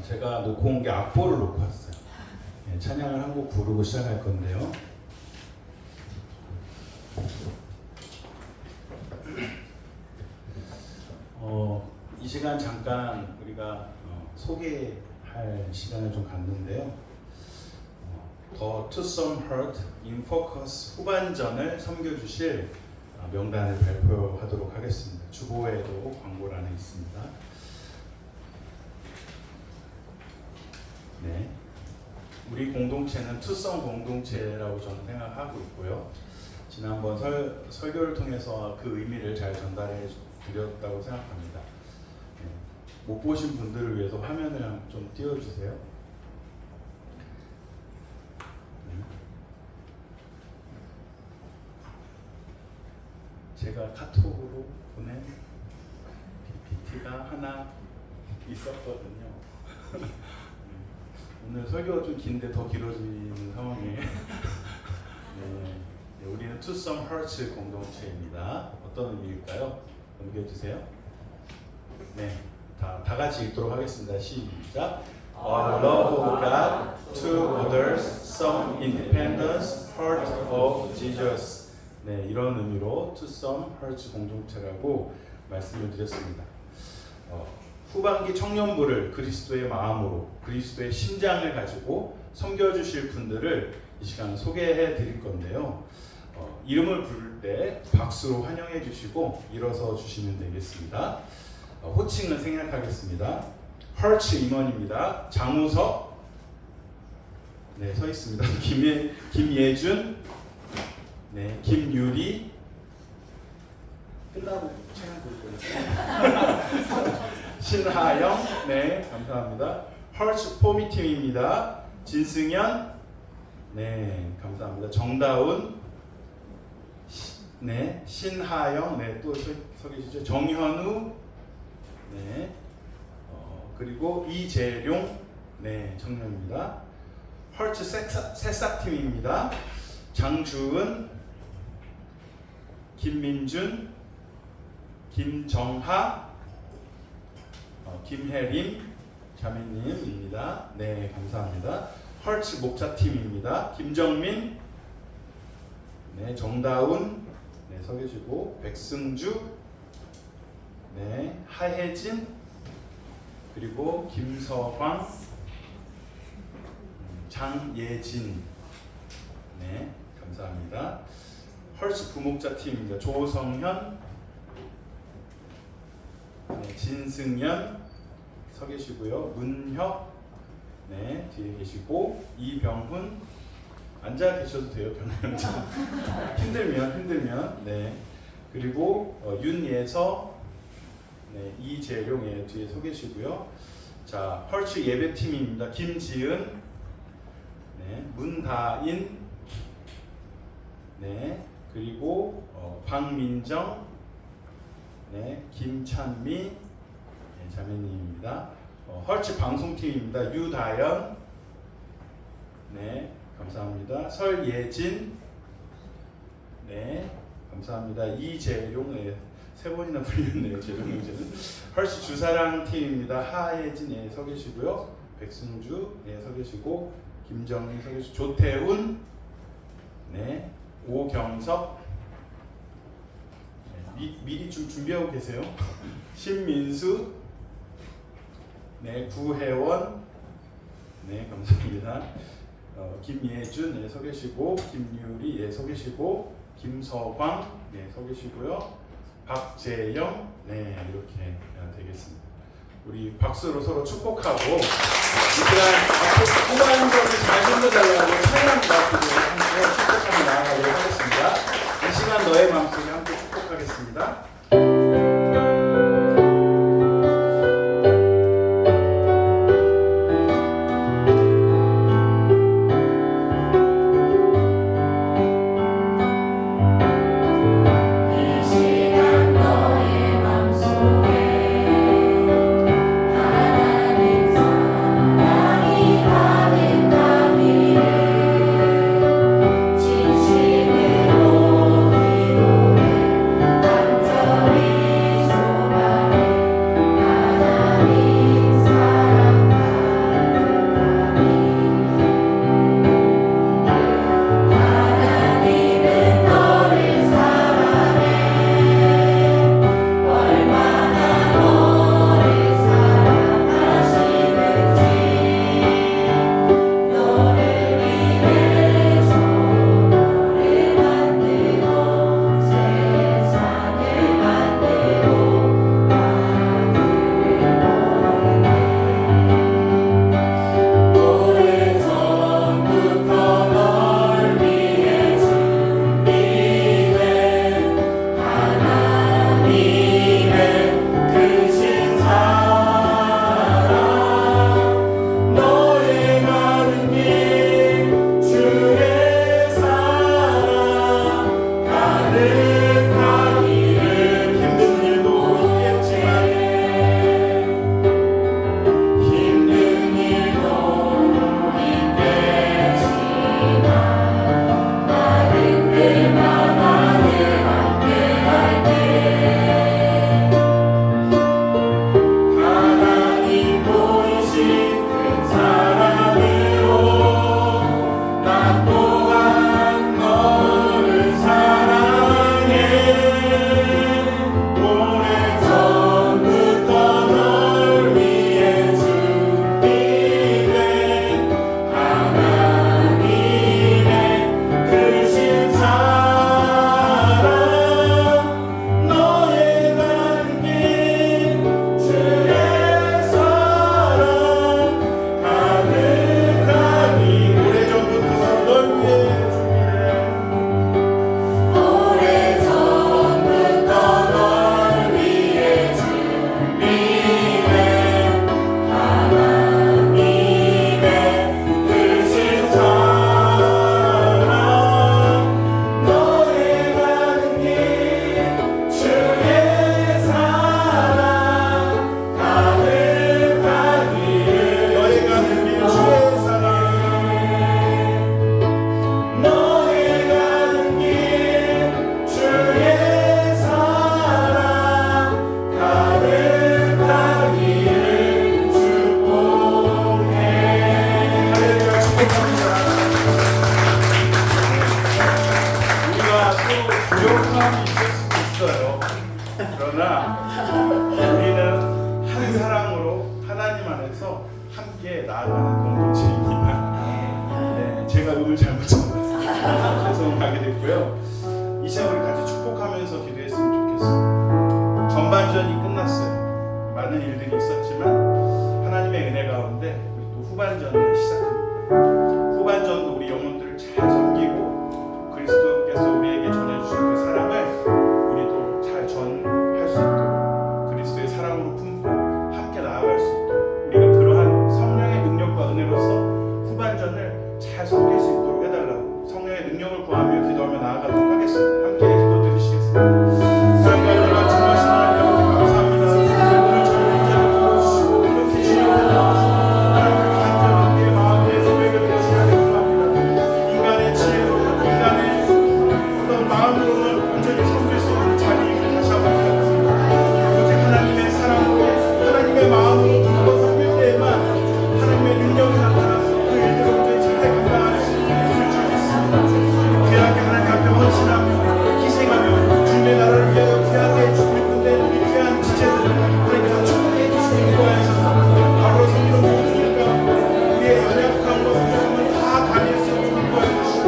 제가 놓고 온 게 악보를 놓고 왔어요. 네, 찬양을 한 곡 부르고 시작할 건데요. 이 시간 잠깐 우리가 소개할 시간을 좀 갖는데요. 더 To Some Heart in Focus 후반전을 섬겨주실 명단을 발표하도록 하겠습니다. 주보에도 광고란에 있습니다. 네, 우리 공동체는 투썸 공동체라고 저는 생각하고 있고요. 지난번 설교를 통해서 그 의미를 잘 전달해 드렸다고 생각합니다. 네, 못 보신 분들을 위해서 화면을 좀 띄워주세요. 네. 제가 카톡으로 보낸 PPT가 하나 있었거든요. 오늘 설교가 좀 긴데 더 길어지는 상황에 네, 우리는 To Some Hearts 공동체입니다. 어떤 의미일까요? 넘겨주세요. 네, 다 같이 읽도록 하겠습니다. 시작. Love of God, to others, some independence, heart of Jesus. 네, 이런 의미로 To Some Hearts 공동체라고 말씀을 드렸습니다. 후반기 청년부를 그리스도의 마음으로 그리스도의 심장을 가지고 섬겨주실 분들을 이 시간 소개해 드릴 건데요. 이름을 부를 때 박수로 환영해 주시고 일어서 주시면 되겠습니다. 호칭을 생략하겠습니다. 헐츠 임원입니다. 장우석, 네, 서 있습니다. 김예준, 네, 김유리, 끝나고 찬양 부를 거예요. 신하영, 네, 감사합니다. 헐츠 포미팀입니다. 진승현, 네, 감사합니다. 정다운, 네, 신하영, 네, 또 서 계시죠. 정현우, 네, 그리고 이재룡, 네, 청년입니다. 헐츠 새싹팀입니다. 장주은, 김민준, 김정하, 김혜림 자매님입니다. 네, 감사합니다. 헐츠 목사팀입니다. 김정민, 네, 정다운, 네, 서 계시고, 백승주, 네, 하혜진, 그리고 김서광, 장예진, 네, 감사합니다. 헐츠 부목자팀입니다. 조성현, 네, 진승연 서 계시고요. 문혁, 네, 뒤에 계시고, 이병훈, 앉아 계셔도 돼요. 병훈 힘들면, 네, 그리고 윤예서, 네, 이재룡, 예, 뒤에 서 계시고요. 자, 헐츠 예배팀입니다. 김지은, 네, 문다인, 네, 그리고 박민정, 네, 김찬미, 네, 자매님입니다. 헐츠 방송팀입니다. 유다연, 네, 감사합니다. 설예진, 네, 감사합니다. 이재룡, 네, 세 번이나 불렸네요. 재룡. 헐츠 주사랑 팀입니다. 하예진, 네, 서 계시고요. 백승주, 네, 서 계시고, 김정희 서 계시고, 조태훈, 네, 오경석, 미리 좀 준비하고 계세요. 신민수, 네, 구혜원, 네, 감사합니다. 김예준, 네, 서 계시고, 김유리, 예, 서 계시고, 김서광, 네, 서 계시고요. 박재영, 네, 이렇게 되겠습니다. 우리 박수로 서로 축복하고 일단 후반전을 잘 섬겨달라고 찬양과 함께 축복하며 나아가도록 하겠습니다. 이 시간 너의 마음속에 함께 축복하겠습니다. 진심으로 기도해 안에서 함께 나아가는 공동체입니다. 네, 제가 음을 잘못 잡았어요. 죄송하게 됐고요. 이 시간 우리 같이 축복하면서 기도했으면 좋겠어요. 전반전이 끝났어요. 많은 일들이 있었지만 하나님의 은혜 가운데 우리 또 후반전을 시작합니다. 후반전도 우리 영혼들을 잘 섬기고 그리스도께서 우리에게 전해주신 그 사랑을 우리도 잘 전할 수 있도록 그리스도의 사랑으로 품고 함께 나아갈 수 있도록 우리가 그러한 성령의 능력과 은혜로서 후반전을 잘 섬길 수 있도록 해달라고 성령의 능력을 구하며 기도하며 나아가도록 하겠습니다. 함께 기도 드리시겠습니다. 사랑과 전하신 하나님 감사합니다. 오늘 저희 문제를 풀어주시고 이렇게 주님을 나와서 하나님의 간절한 내 마음에 고백을 드리시기를 원합니다. 인간의 지혜로 인간의 어떤 마음으로는 온전히 섬길 수 없는 자리임을 다시 한번 기억합니다. 오직 하나님의 사랑으로 하나님의 마음으로 품고 섬길 때에만 하나님의 능력이 나타나서 그 일들을 온전히 잘 감당할 수 있는 것을 찾았습니다. 귀하게 하나님 앞에 헌신하며 희생하며 주님의 나라를 위하여 귀하게 죽을 뿐에 우리 귀한 지체들을 하나님께서 축복해 주시는 거하셔서 바로 섬기는 모든 일과 우리의 연약함과 부족함을 다 가릴 수 있는 거하시고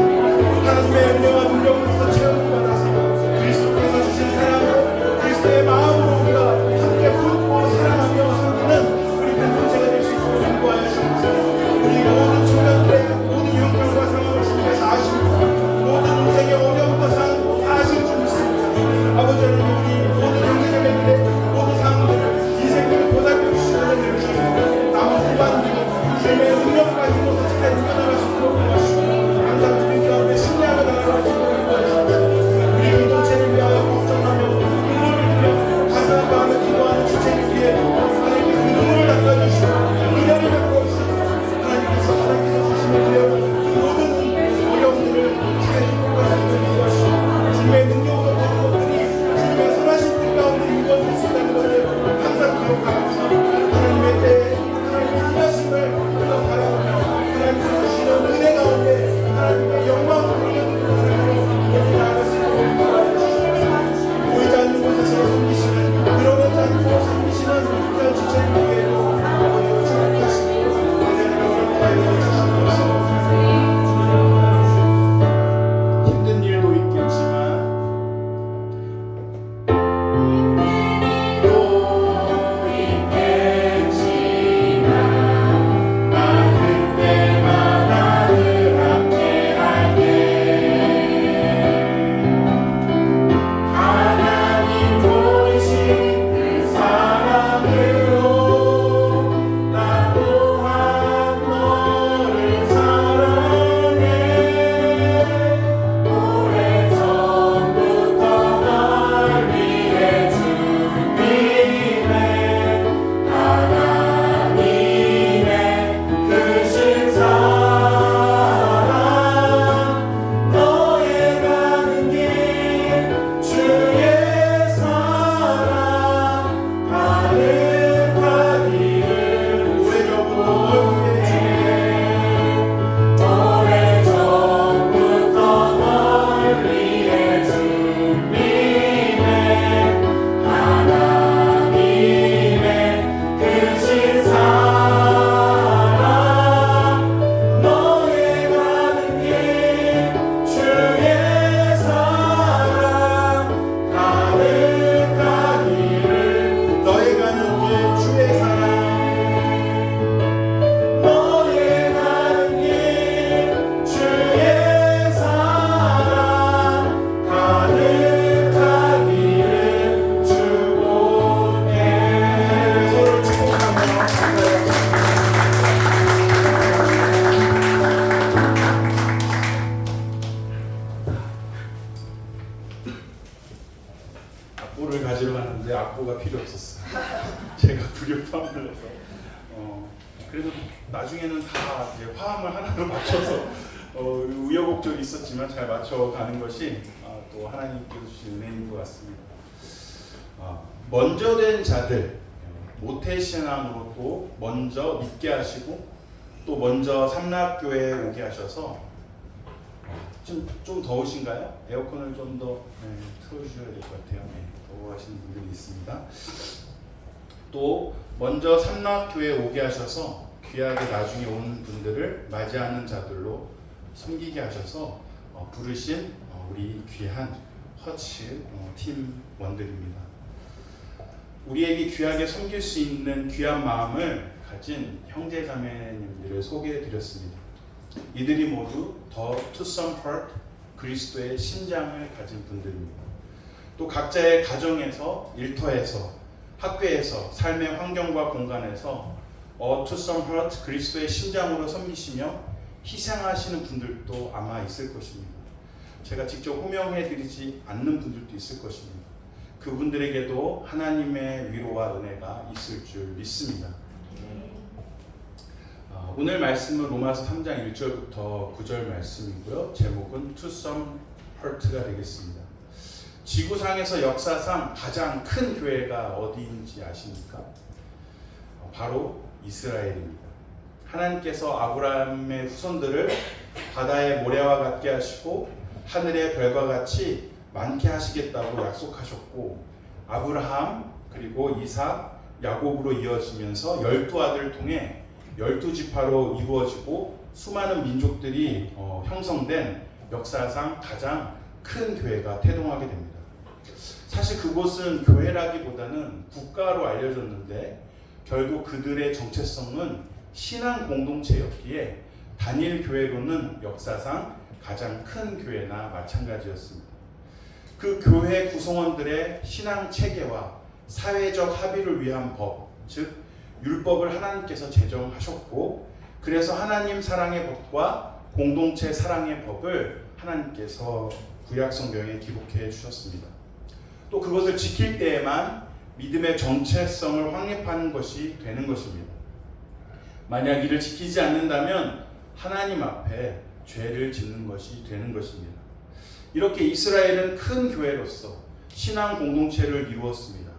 하나님의 은혜와 능력으로서 체험을 받아서 그리스도께서 주신 사랑 그리스도의 마음으로 우리가 함께 품고 사랑하며 섬기는 우리 공동체가 될 수 있도록 인도하시옵소서. 우리 모든 청년들의 모든 형편과 상황을 주님께서 아십니다. 모든 인생의 어려움과 상황을 다 아실 줄 믿습니다. 아버지 하나님 우리 모든 형제자매들의 모든 상황들을 인생들을 보살펴 주시는 은혜를 주시고 남은 후반기는 주님의 능력과 힘으로 잘 이겨나갈 수 있도록 도와주시고 항상 주님 가운데 승리하며 나아갈 수 있도록 도와주시옵소서. 우리 공동체를 위하여 걱정하며 눈물을 흘려 가슴 아파하며 기도하는 주체를 위해 하나님께 그 눈물을 닦아주시고 은혜를 베풀어주시고 하나님께서 주시는 그 모든 어려움들을 잘 극복할 수 있도록 도와주시고 주님의 능력으로 모든 것들이 주님의 선하신 뜻 가운데 이루어질 수 있다는 것을 항상 기억하면서 하나님의 때에 하나님의 인하심을 바라보며 하나님께서 주시는 은혜 가운데 하나님의 영광을 돌려드리는 삶으로 나아갈 수 있도록 도와주시옵소서. 보이지 않는 곳에서 섬기시는 드러내지 않고 섬기시는 그런 주체를 위해 아버지가 축복하시고 은혜를 허락하여 주시옵소서. 힘든 일도 있겠지만 나는 때마다 늘 함께 할게. 하나님 보이신 그 사랑으로 나 또한 너를 사랑해. 오래전부터 널 위해 준비해. 하나님의 크신 사랑 너의 가는 길 주의 사랑 가득하기를 오래전부터 널 위해 준비해. 하나님의 크신 사랑 너의 가는 길 주의 사랑 가득하기를 너의 가는 길 주의 사랑 너의 가는 길 주의 사랑 가득하기를 축복해. 서로 축복하며 악보를 가지러 갔는데 악보가 필요 없었어요. 제가 불협화음을 해서 그래도 나중에는 다 이제 화음을 하나로 맞춰서 우여곡절이 있었지만 잘 맞춰가는 것이 또 하나님께서 주신 은혜인 것 같습니다. 먼저 된 자들 모태신앙으로 또 먼저 믿게 하시고 또 먼저 삼락교회에 오게 하셔서 좀 더우신가요? 에어컨을 좀 더 틀어주셔야 될 것 같아요. 더워하시는 분들이 있습니다. 또 먼저 삼락교회에 오게 하셔서 귀하게 나중에 온 분들을 맞이하는 자들로 섬기게 하셔서 부르신 우리 귀한 허츠 팀원들입니다. 우리에게 귀하게 섬길 수 있는 귀한 마음을 가진 형제 자매님들을 소개해 드렸습니다. 이들이 모두 더 투썸 헐트 그리스도의 신장을 가진 분들입니다. 또 각자의 가정에서, 일터에서, 학교에서, 삶의 환경과 공간에서 투썸 헐트 그리스도의 신장으로 섬기시며 희생하시는 분들도 아마 있을 것입니다. 제가 직접 호명해 드리지 않는 분들도 있을 것입니다. 그분들에게도 하나님의 위로와 은혜가 있을 줄 믿습니다. 오늘 말씀은 로마서 3장 1절부터 9절 말씀이고요. 제목은 To Some Hurt가 되겠습니다. 지구상에서 역사상 가장 큰 교회가 어디인지 아십니까? 바로 이스라엘입니다. 하나님께서 아브라함의 후손들을 바다의 모래와 같게 하시고 하늘의 별과 같이 많게 하시겠다고 약속하셨고, 아브라함 그리고 이삭, 야곱으로 이어지면서 12아들을 통해 12지파로 이루어지고 수많은 민족들이 형성된 역사상 가장 큰 교회가 태동하게 됩니다. 사실 그곳은 교회라기보다는 국가로 알려졌는데 결국 그들의 정체성은 신앙 공동체였기에 단일 교회로는 역사상 가장 큰 교회나 마찬가지였습니다. 그 교회 구성원들의 신앙 체계와 사회적 합의를 위한 법, 즉 율법을 하나님께서 제정하셨고, 그래서 하나님 사랑의 법과 공동체 사랑의 법을 하나님께서 구약 성경에 기록해 주셨습니다. 또 그것을 지킬 때에만 믿음의 정체성을 확립하는 것이 되는 것입니다. 만약 이를 지키지 않는다면 하나님 앞에 죄를 짓는 것이 되는 것입니다. 이렇게 이스라엘은 큰 교회로서 신앙 공동체를 이루었습니다.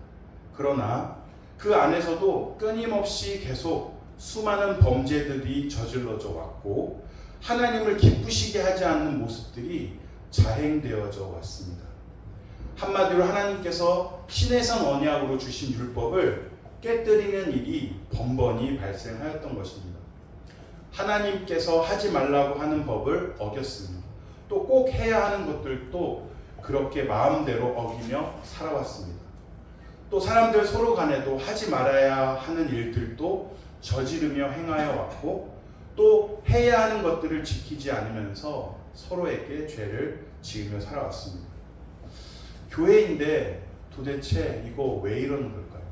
그러나 그 안에서도 끊임없이 계속 수많은 범죄들이 저질러져 왔고 하나님을 기쁘시게 하지 않는 모습들이 자행되어져 왔습니다. 한마디로 하나님께서 신의 언약으로 주신 율법을 깨뜨리는 일이 번번이 발생하였던 것입니다. 하나님께서 하지 말라고 하는 법을 어겼습니다. 또 꼭 해야 하는 것들도 그렇게 마음대로 어기며 살아왔습니다. 또 사람들 서로 간에도 하지 말아야 하는 일들도 저지르며 행하여 왔고, 또 해야 하는 것들을 지키지 않으면서 서로에게 죄를 지으며 살아왔습니다. 교회인데 도대체 이거 왜 이러는 걸까요?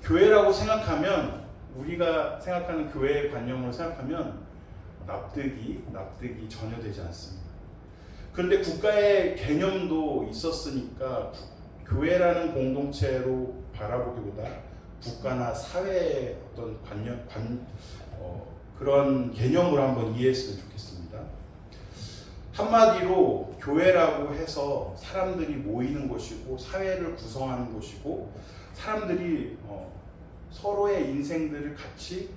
교회라고 생각하면, 우리가 생각하는 교회의 관념으로 생각하면 납득이 전혀 되지 않습니다. 그런데 국가의 개념도 있었으니까 교회라는 공동체로 바라보기보다 국가나 사회의 어떤 그런 개념으로 한번 이해했으면 좋겠습니다. 한마디로 교회라고 해서 사람들이 모이는 곳이고 사회를 구성하는 곳이고 사람들이 서로의 인생들을 같이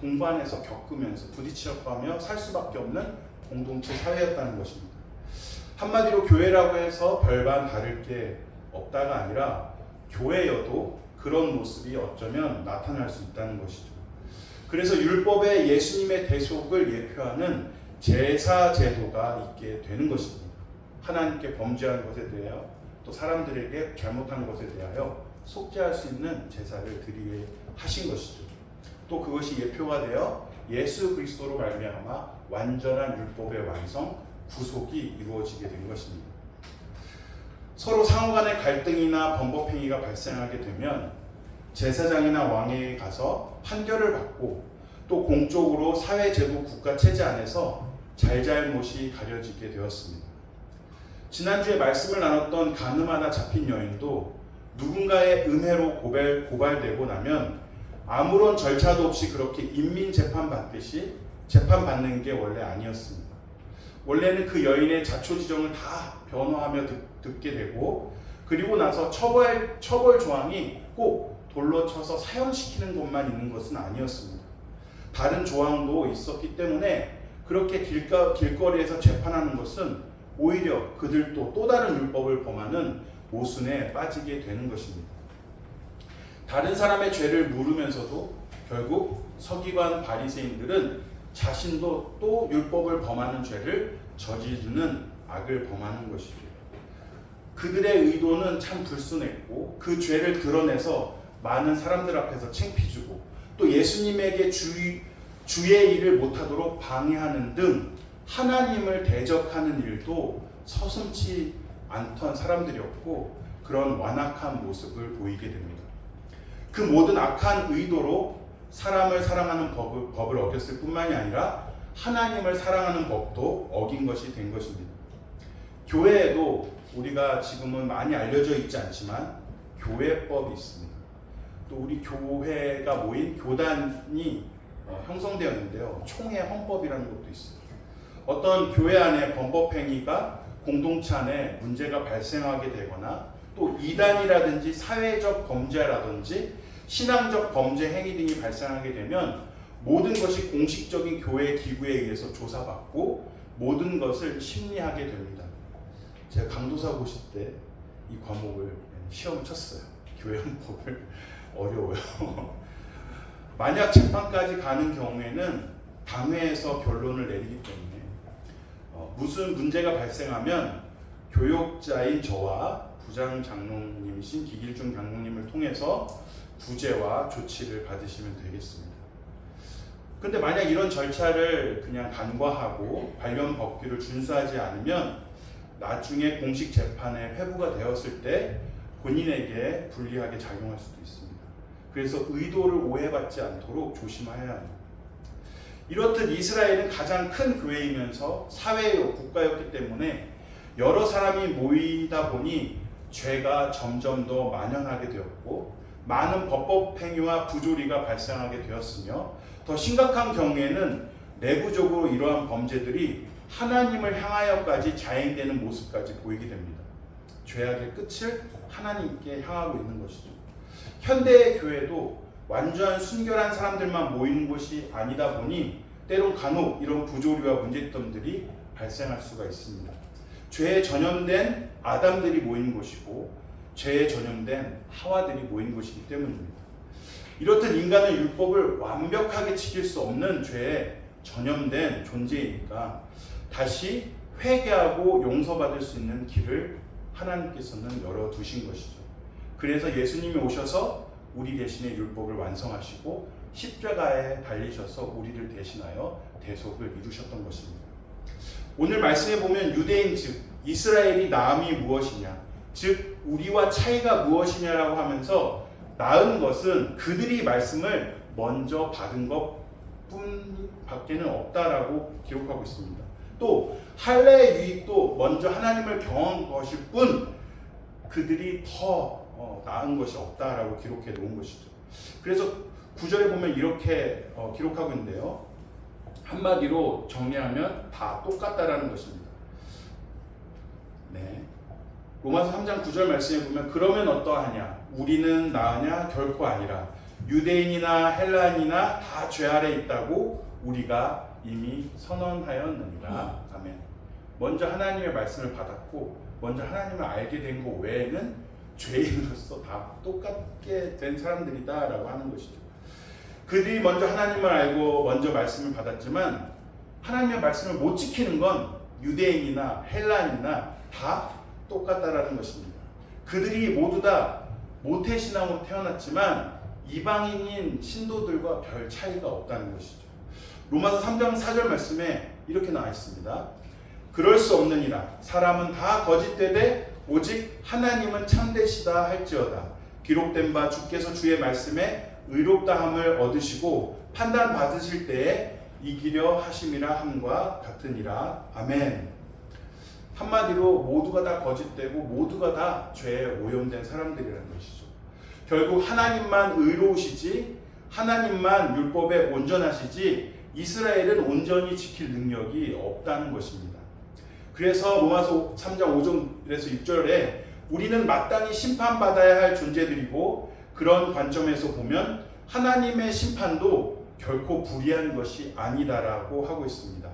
동반해서 겪으면서 부딪혀가며 살 수밖에 없는 공동체 사회였다는 것입니다. 한마디로 교회라고 해서 별반 다를 게 없다가 아니라 교회여도 그런 모습이 어쩌면 나타날 수 있다는 것이죠. 그래서 율법에 예수님의 대속을 예표하는 제사 제도가 있게 되는 것입니다. 하나님께 범죄한 것에 대하여 또 사람들에게 잘못한 것에 대하여 속죄할 수 있는 제사를 드리게 하신 것이죠. 또 그것이 예표가 되어 예수 그리스도로 말미암아 완전한 율법의 완성, 구속이 이루어지게 된 것입니다. 서로 상호 간의 갈등이나 범법행위가 발생하게 되면 제사장이나 왕에게 가서 판결을 받고 또 공적으로 사회제도 국가 체제 안에서 잘잘못이 가려지게 되었습니다. 지난주에 말씀을 나눴던 가늠하다 잡힌 여인도 누군가의 음해로 고발되고 나면 아무런 절차도 없이 그렇게 인민재판 받듯이 재판받는 게 원래 아니었습니다. 원래는 그 여인의 자초지정을 다 변호하며 듣게 되고, 그리고 나서 처벌 조항이 꼭 돌로 쳐서 사형시키는 것만 있는 것은 아니었습니다. 다른 조항도 있었기 때문에 그렇게 길거리에서 재판하는 것은 오히려 그들도 또 다른 율법을 범하는 모순에 빠지게 되는 것입니다. 다른 사람의 죄를 물으면서도 결국 서기관 바리새인들은 자신도 또 율법을 범하는 죄를 저지르는 악을 범하는 것이죠. 그들의 의도는 참 불순했고 그 죄를 드러내서 많은 사람들 앞에서 창피주고 또 예수님에게 주의 일을 못하도록 방해하는 등 하나님을 대적하는 일도 서슴지 않던 사람들이었고 그런 완악한 모습을 보이게 됩니다. 그 모든 악한 의도로 사람을 사랑하는 법을 어겼을 뿐만이 아니라 하나님을 사랑하는 법도 어긴 것이 된 것입니다. 교회에도 우리가 지금은 많이 알려져 있지 않지만 교회법이 있습니다. 또 우리 교회가 모인 교단이 형성되어 있는데요. 총회 헌법이라는 것도 있습니다. 어떤 교회 안에 범법행위가 공동체 안에 문제가 발생하게 되거나 또 이단이라든지 사회적 범죄라든지 신앙적 범죄 행위 등이 발생하게 되면 모든 것이 공식적인 교회 기구에 의해서 조사받고 모든 것을 심리하게 됩니다. 제가 강도사 고시 때 이 과목을 시험을 쳤어요. 교회 헌법을. 어려워요. 만약 재판까지 가는 경우에는 당회에서 결론을 내리기 때문에 무슨 문제가 발생하면 교역자인 저와 부장 장로님이신 기길중 장로님을 통해서 구제와 조치를 받으시면 되겠습니다. 근데 만약 이런 절차를 그냥 간과하고 관련 법규를 준수하지 않으면 나중에 공식 재판에 회부가 되었을 때 본인에게 불리하게 작용할 수도 있습니다. 그래서 의도를 오해받지 않도록 조심해야 합니다. 이렇듯 이스라엘은 가장 큰 교회이면서 사회요 국가였기 때문에 여러 사람이 모이다 보니 죄가 점점 더 만연하게 되었고 많은 법법 행위와 부조리가 발생하게 되었으며 더 심각한 경우에는 내부적으로 이러한 범죄들이 하나님을 향하여까지 자행되는 모습까지 보이게 됩니다. 죄악의 끝을 하나님께 향하고 있는 것이죠. 현대의 교회도 완전 순결한 사람들만 모이는 곳이 아니다 보니 때론 간혹 이런 부조리와 문제점들이 발생할 수가 있습니다. 죄에 전염된 아담들이 모이는 곳이고 죄에 전염된 하와들이 모이는 곳이기 때문입니다. 이렇듯 인간은 율법을 완벽하게 지킬 수 없는 죄에 전염된 존재이니까 다시 회개하고 용서받을 수 있는 길을 하나님께서는 열어두신 것이죠. 그래서 예수님이 오셔서 우리 대신에 율법을 완성하시고 십자가에 달리셔서 우리를 대신하여 대속을 이루셨던 것입니다. 오늘 말씀에 보면 유대인 즉 이스라엘이 나음이 무엇이냐 즉 우리와 차이가 무엇이냐라고 하면서 나은 것은 그들이 말씀을 먼저 받은 것뿐밖에는 없다라고 기록하고 있습니다. 또 할례의 유익도 먼저 하나님을 경험한 것일 뿐 그들이 더 나은 것이 없다라고 기록해 놓은 것이죠. 그래서 9절에 보면 이렇게 기록하고 있는데요. 한마디로 정리하면 다 똑같다라는 것입니다. 네. 로마서 3장 9절 말씀에 보면 그러면 어떠하냐? 우리는 나으냐? 결코 아니라 유대인이나 헬라인이나 다 죄 아래 있다고 우리가 이미 선언하였느니라. 아멘. 먼저 하나님의 말씀을 받았고 먼저 하나님을 알게 된 것 외에는 죄인으로서 다 똑같게 된 사람들이다 라고 하는 것이죠. 그들이 먼저 하나님을 알고 먼저 말씀을 받았지만 하나님의 말씀을 못 지키는 건 유대인이나 헬라인이나 다 똑같다라는 것입니다. 그들이 모두 다 모태신앙으로 태어났지만 이방인인 신도들과 별 차이가 없다는 것이죠. 로마서 3장 4절 말씀에 이렇게 나와 있습니다. 그럴 수 없느니라 사람은 다 거짓되되 오직 하나님은 참되시다 할지어다. 기록된 바 주께서 주의 말씀에 의롭다함을 얻으시고 판단 받으실 때에 이기려 하심이라 함과 같으니라. 아멘. 한마디로 모두가 다 거짓되고 모두가 다 죄에 오염된 사람들이라는 것이죠. 결국 하나님만 의로우시지 하나님만 율법에 온전하시지 이스라엘은 온전히 지킬 능력이 없다는 것입니다. 그래서 로마서 3장 5절에서 6절에 우리는 마땅히 심판받아야 할 존재들이고 그런 관점에서 보면 하나님의 심판도 결코 불의한 것이 아니다라고 하고 있습니다.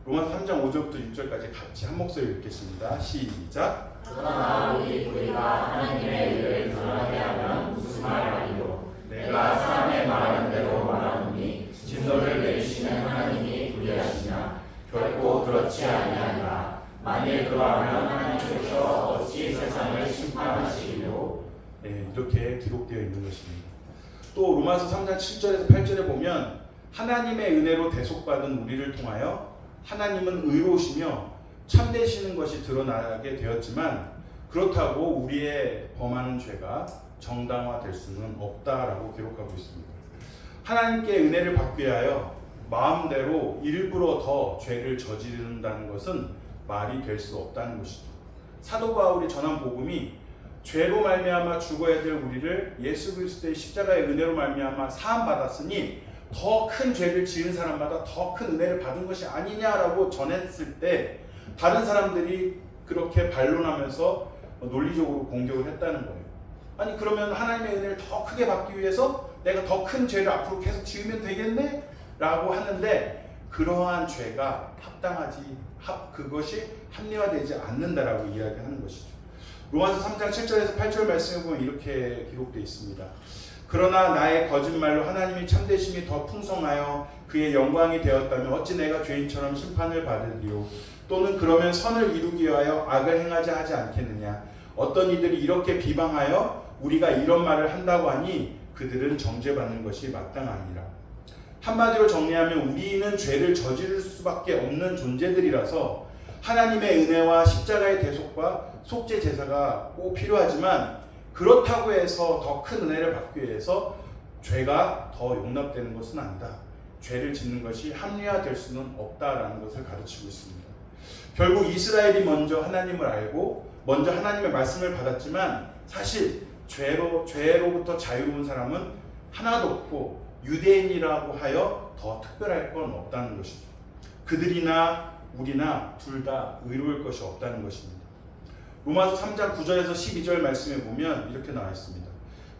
로마서 3장 5절부터 6절까지 같이 한 목소리 읽겠습니다. 시작. 그러나 우리가 하나님의 의를 변하게 하면 무슨 말이요? 내가 사람의 말하는 대로 말하노니 진노를 내리시는 하나님이 불의하시냐? 결코 그렇지 아니하니라. 만일 그러하면 하나님께서 어찌 세상을 심판하시리요? 네, 이렇게 기록되어 있는 것입니다. 또 로마서 3장 7절에서 8절에 보면 하나님의 은혜로 대속받은 우리를 통하여 하나님은 의로우시며 참되시는 것이 드러나게 되었지만 그렇다고 우리의 범하는 죄가 정당화될 수는 없다라고 기록하고 있습니다. 하나님께 은혜를 받기 위하여 마음대로 일부러 더 죄를 저지른다는 것은 말이 될 수 없다는 것이죠. 사도 바울이 전한 복음이 죄로 말미암아 죽어야 될 우리를 예수 그리스도의 십자가의 은혜로 말미암아 사함 받았으니 더 큰 죄를 지은 사람마다 더 큰 은혜를 받은 것이 아니냐라고 전했을 때 다른 사람들이 그렇게 반론하면서 논리적으로 공격을 했다는 거예요. 아니 그러면 하나님의 은혜를 더 크게 받기 위해서 내가 더 큰 죄를 앞으로 계속 지으면 되겠네? 라고 하는데 그러한 죄가 그것이 합리화되지 않는다라고 이야기하는 것이죠. 로마서 3장 7절에서 8절 말씀에 보면 이렇게 기록되어 있습니다. 그러나 나의 거짓말로 하나님이 참되심이 더 풍성하여 그의 영광이 되었다면 어찌 내가 죄인처럼 심판을 받으리요? 또는 그러면 선을 이루기 위하여 악을 행하자 하지 않겠느냐? 어떤 이들이 이렇게 비방하여 우리가 이런 말을 한다고 하니 그들은 정죄받는 것이 마땅하니라. 한마디로 정리하면 우리는 죄를 저지를 수밖에 없는 존재들이라서 하나님의 은혜와 십자가의 대속과 속죄 제사가 꼭 필요하지만 그렇다고 해서 더 큰 은혜를 받기 위해서 죄가 더 용납되는 것은 아니다. 죄를 짓는 것이 합리화될 수는 없다라는 것을 가르치고 있습니다. 결국 이스라엘이 먼저 하나님을 알고 먼저 하나님의 말씀을 받았지만 사실 죄로부터 자유로운 사람은 하나도 없고 유대인이라고 하여 더 특별할 건 없다는 것이죠. 그들이나 우리나 둘 다 의로울 것이 없다는 것입니다. 로마서 3장 9절에서 12절 말씀에 보면 이렇게 나와 있습니다.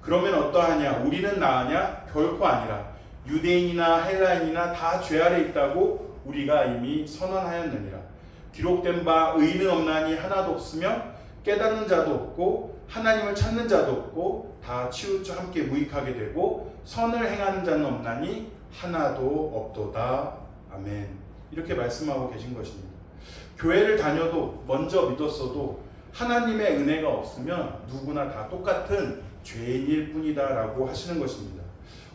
그러면 어떠하냐? 우리는 나으냐? 결코 아니라 유대인이나 헬라인이나 다 죄 아래 있다고 우리가 이미 선언하였느니라. 기록된 바 의인은 없나니 하나도 없으며 깨닫는 자도 없고 하나님을 찾는 자도 없고 다 치우쳐 함께 무익하게 되고 선을 행하는 자는 없나니 하나도 없도다. 아멘. 이렇게 말씀하고 계신 것입니다. 교회를 다녀도 먼저 믿었어도 하나님의 은혜가 없으면 누구나 다 똑같은 죄인일 뿐이다 라고 하시는 것입니다.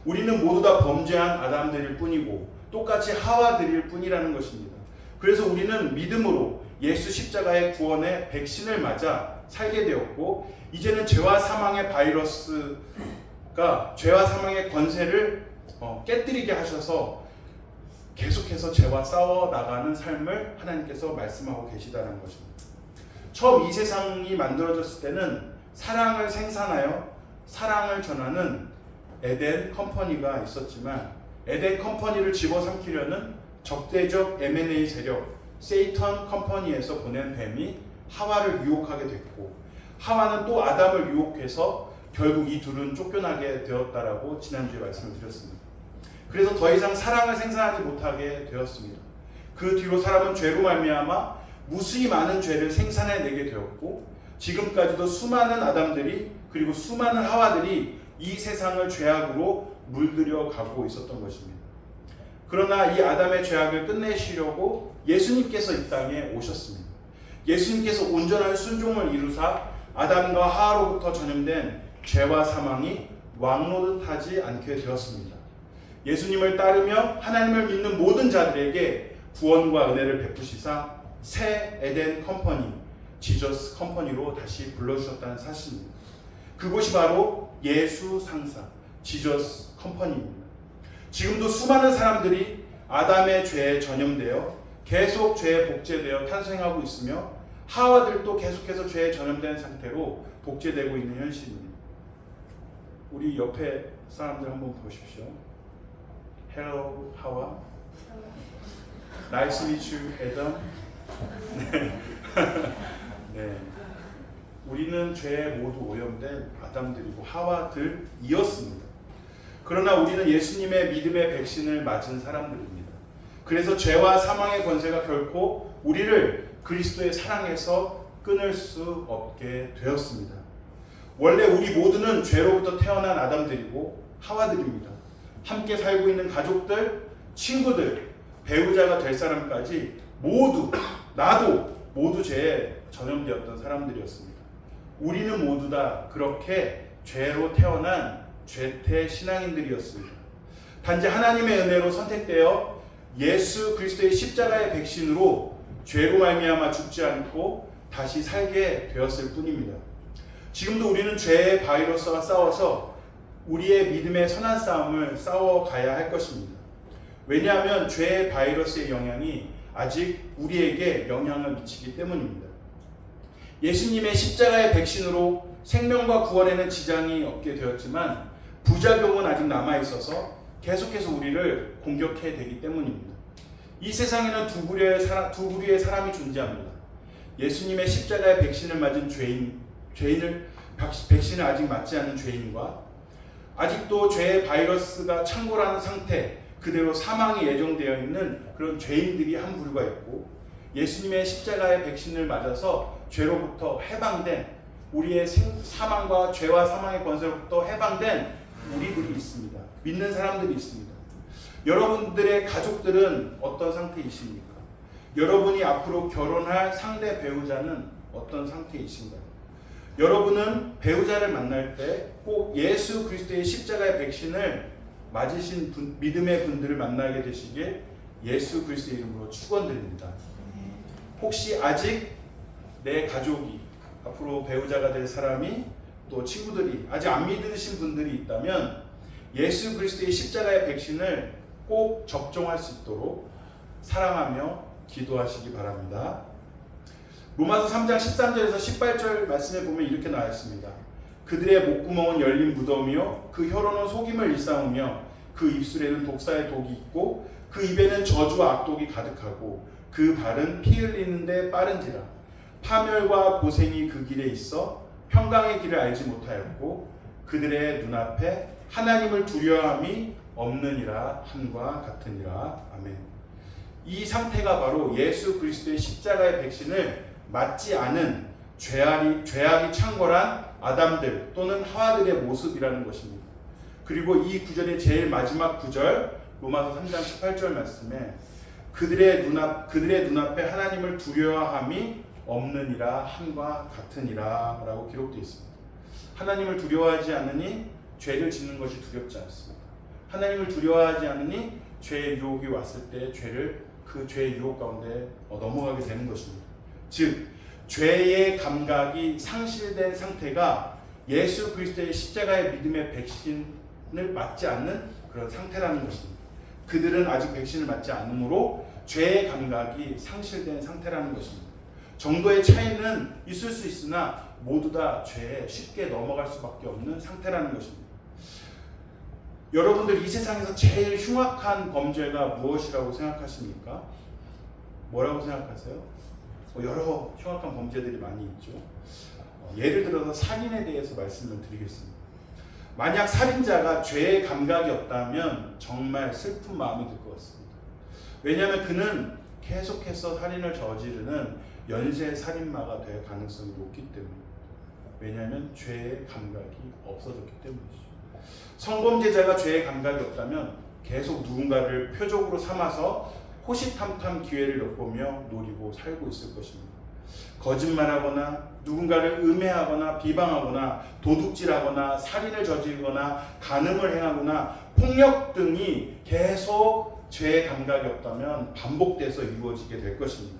우리는 모두 다 범죄한 아담들일 뿐이고 똑같이 하와들일 뿐이라는 것입니다. 그래서 우리는 믿음으로 예수 십자가의 구원의 백신을 맞아 살게 되었고 이제는 죄와 사망의 바이러스가 죄와 사망의 권세를 깨뜨리게 하셔서 계속해서 죄와 싸워 나가는 삶을 하나님께서 말씀하고 계시다는 것입니다. 처음 이 세상이 만들어졌을 때는 사랑을 생산하여 사랑을 전하는 에덴 컴퍼니가 있었지만 에덴 컴퍼니를 집어삼키려는 적대적 M&A 세력 세이턴 컴퍼니에서 보낸 뱀이 하와를 유혹하게 됐고 하와는 또 아담을 유혹해서 결국 이 둘은 쫓겨나게 되었다라고 지난주에 말씀을 드렸습니다. 그래서 더 이상 사랑을 생산하지 못하게 되었습니다. 그 뒤로 사람은 죄로 말미암아 무수히 많은 죄를 생산해내게 되었고 지금까지도 수많은 아담들이 그리고 수많은 하와들이 이 세상을 죄악으로 물들여 가고 있었던 것입니다. 그러나 이 아담의 죄악을 끝내시려고 예수님께서 이 땅에 오셨습니다. 예수님께서 온전한 순종을 이루사 아담과 하와로부터 전염된 죄와 사망이 왕노릇하지 않게 되었습니다. 예수님을 따르며 하나님을 믿는 모든 자들에게 구원과 은혜를 베푸시사 새 에덴 컴퍼니, 지저스 컴퍼니로 다시 불러주셨다는 사실입니다. 그곳이 바로 예수 상사, 지저스 컴퍼니입니다. 지금도 수많은 사람들이 아담의 죄에 전염되어 계속 죄에 복제되어 탄생하고 있으며 하와들도 계속해서 죄에 전염된 상태로 복제되고 있는 현실입니다. 우리 옆에 사람들 한번 보십시오. Hello, 하와. Nice to meet you, Adam. 네. 우리는 죄에 모두 오염된 아담들이고 하와들이었습니다. 그러나 우리는 예수님의 믿음의 백신을 맞은 사람들입니다. 그래서 죄와 사망의 권세가 결코 우리를 그리스도의 사랑에서 끊을 수 없게 되었습니다. 원래 우리 모두는 죄로부터 태어난 아담들이고 하와들입니다. 함께 살고 있는 가족들, 친구들, 배우자가 될 사람까지 모두, 나도 모두 죄에 전염되었던 사람들이었습니다. 우리는 모두 다 그렇게 죄로 태어난 죄태 신앙인들이었습니다. 단지 하나님의 은혜로 선택되어 예수 그리스도의 십자가의 백신으로 죄로 말미암아 죽지 않고 다시 살게 되었을 뿐입니다. 지금도 우리는 죄의 바이러스와 싸워서 우리의 믿음의 선한 싸움을 싸워가야 할 것입니다. 왜냐하면 죄의 바이러스의 영향이 아직 우리에게 영향을 미치기 때문입니다. 예수님의 십자가의 백신으로 생명과 구원에는 지장이 없게 되었지만 부작용은 아직 남아있어서 계속해서 우리를 공격해 되기 때문입니다. 이 세상에는 두 부류의 사람이 존재합니다. 예수님의 십자가의 백신을 맞은 백신을 아직 맞지 않은 죄인과 아직도 죄의 바이러스가 창궐하는 상태, 그대로 사망이 예정되어 있는 그런 죄인들이 한 부류가 있고, 예수님의 십자가의 백신을 맞아서 죄로부터 해방된, 우리의 사망과 죄와 사망의 권세로부터 해방된 우리들이 있습니다. 믿는 사람들이 있습니다. 여러분들의 가족들은 어떤 상태이십니까? 여러분이 앞으로 결혼할 상대 배우자는 어떤 상태이신가요? 여러분은 배우자를 만날 때 꼭 예수 그리스도의 십자가의 백신을 맞으신 믿음의 분들을 만나게 되시길 예수 그리스도의 이름으로 축원드립니다. 혹시 아직 내 가족이, 앞으로 배우자가 될 사람이, 또 친구들이 아직 안 믿으신 분들이 있다면 예수 그리스도의 십자가의 백신을 꼭 접종할 수 있도록 사랑하며 기도하시기 바랍니다. 로마서 3장 13절에서 18절 말씀에 보면 이렇게 나와 있습니다. 그들의 목구멍은 열린 무덤이요 그 혀로는 속임을 일삼으며 그 입술에는 독사의 독이 있고 그 입에는 저주와 악독이 가득하고 그 발은 피 흘리는데 빠른지라. 파멸과 고생이 그 길에 있어 평강의 길을 알지 못하였고 그들의 눈앞에 하나님을 두려워함이 없느니라 함과 같으니라. 아멘. 이 상태가 바로 예수 그리스도의 십자가의 백신을 맞지 않은 죄악이 창궐한 아담들 또는 하와들의 모습이라는 것입니다. 그리고 이 구절의 제일 마지막 구절, 로마서 3장 18절 말씀에 그들의 눈앞에 하나님을 두려워함이 없느니라 함과 같으니라 라고 기록되어 있습니다. 하나님을 두려워하지 않으니 죄를 짓는 것이 두렵지 않습니다. 하나님을 두려워하지 않으니 죄의 유혹이 왔을 때 그 죄의 유혹 가운데 넘어가게 되는 것입니다. 즉 죄의 감각이 상실된 상태가 예수 그리스도의 십자가의 믿음의 백신을 맞지 않는 그런 상태라는 것입니다. 그들은 아직 백신을 맞지 않으므로 죄의 감각이 상실된 상태라는 것입니다. 정도의 차이는 있을 수 있으나 모두 다 죄에 쉽게 넘어갈 수밖에 없는 상태라는 것입니다. 여러분들 이 세상에서 제일 흉악한 범죄가 무엇이라고 생각하십니까? 뭐라고 생각하세요? 여러 흉악한 범죄들이 많이 있죠. 예를 들어서 살인에 대해서 말씀을 드리겠습니다. 만약 살인자가 죄의 감각이 없다면 정말 슬픈 마음이 들 것 같습니다. 왜냐하면 그는 계속해서 살인을 저지르는 연쇄 살인마가 될 가능성이 높기 때문입니다. 왜냐하면 죄의 감각이 없어졌기 때문이죠. 성범죄자가 죄의 감각이 없다면 계속 누군가를 표적으로 삼아서 호시탐탐 기회를 엿보며 노리고 살고 있을 것입니다. 거짓말하거나 누군가를 음해하거나 비방하거나 도둑질하거나 살인을 저지르거나 간음을 행하거나 폭력 등이 계속 죄의 감각이 없다면 반복돼서 이루어지게 될 것입니다.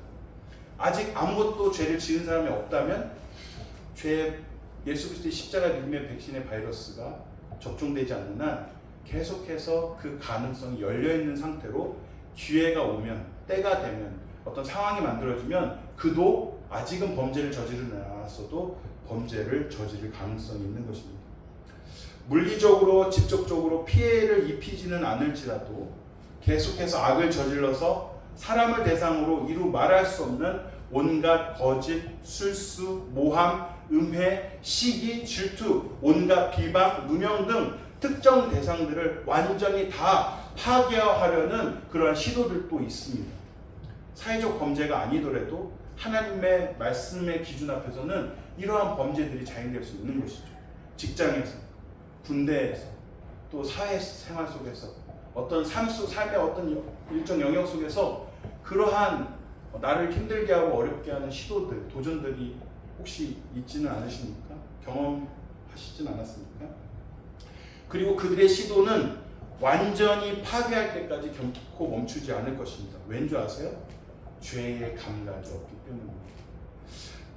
아직 아무것도 죄를 지은 사람이 없다면 예수 그리스도의 십자가 믿음의 백신의 바이러스가 접종되지 않는 한 계속해서 그 가능성이 열려있는 상태로 기회가 오면, 때가 되면, 어떤 상황이 만들어지면 그도 아직은 범죄를 저지르지 않았어도 범죄를 저지를 가능성이 있는 것입니다. 물리적으로 직접적으로 피해를 입히지는 않을지라도 계속해서 악을 저질러서 사람을 대상으로 이루 말할 수 없는 온갖 거짓, 술수, 모함, 음해, 시기, 질투, 온갖 비방, 누명 등 특정 대상들을 완전히 다 파괴하려는 그러한 시도들도 있습니다. 사회적 범죄가 아니더라도 하나님의 말씀의 기준 앞에서는 이러한 범죄들이 자행될 수 있는 것이죠. 직장에서, 군대에서, 또 사회생활 속에서, 어떤 삶의 어떤 일정 영역 속에서 그러한 나를 힘들게 하고 어렵게 하는 시도들, 도전들이 혹시 있지는 않으십니까? 경험하시진 않았습니까? 그리고 그들의 시도는 완전히 파괴할 때까지 결코 멈추지 않을 것입니다. 왠지 아세요? 죄의 감각이 없기 때문입니다.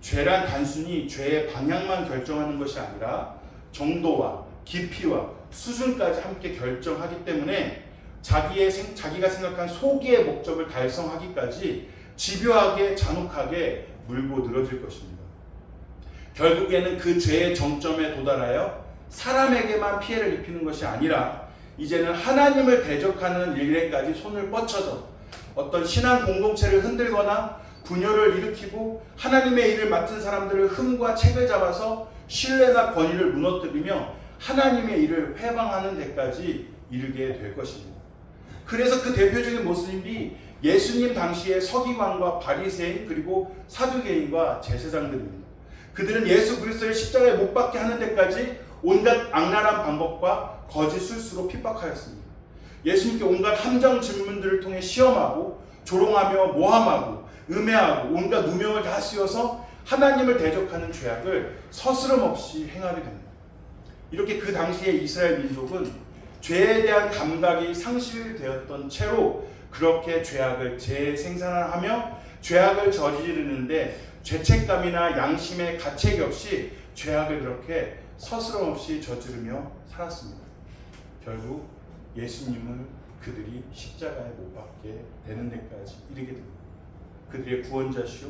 죄란 단순히 죄의 방향만 결정하는 것이 아니라 정도와 깊이와 수준까지 함께 결정하기 때문에 자기가 생각한 소기의 목적을 달성하기까지 집요하게 잔혹하게 물고 늘어질 것입니다. 결국에는 그 죄의 정점에 도달하여 사람에게만 피해를 입히는 것이 아니라 이제는 하나님을 대적하는 일에까지 손을 뻗쳐서 어떤 신앙 공동체를 흔들거나 분열을 일으키고 하나님의 일을 맡은 사람들을 흠과 책을 잡아서 신뢰나 권위를 무너뜨리며 하나님의 일을 회방하는 데까지 이르게 될 것입니다. 그래서 그 대표적인 모습이 예수님 당시의 서기관과 바리새인 그리고 사두개인과 제사장들입니다. 그들은 예수 그리스도를 십자가에 못 박게 하는 데까지 온갖 악랄한 방법과 거짓 술수로 핍박하였습니다. 예수님께 온갖 함정 질문들을 통해 시험하고 조롱하며 모함하고 음해하고 온갖 누명을 다 씌워서 하나님을 대적하는 죄악을 서스럼없이 행하게 됩니다. 이렇게 그 당시에 이스라엘 민족은 죄에 대한 감각이 상실되었던 채로 그렇게 죄악을 재생산하며 죄악을 저지르는데 죄책감이나 양심의 가책이 없이 죄악을 그렇게 서스럼없이 저지르며 살았습니다. 결국 예수님을 그들이 십자가에 못 박게 되는 데까지 이르게 됩니다. 그들의 구원자시오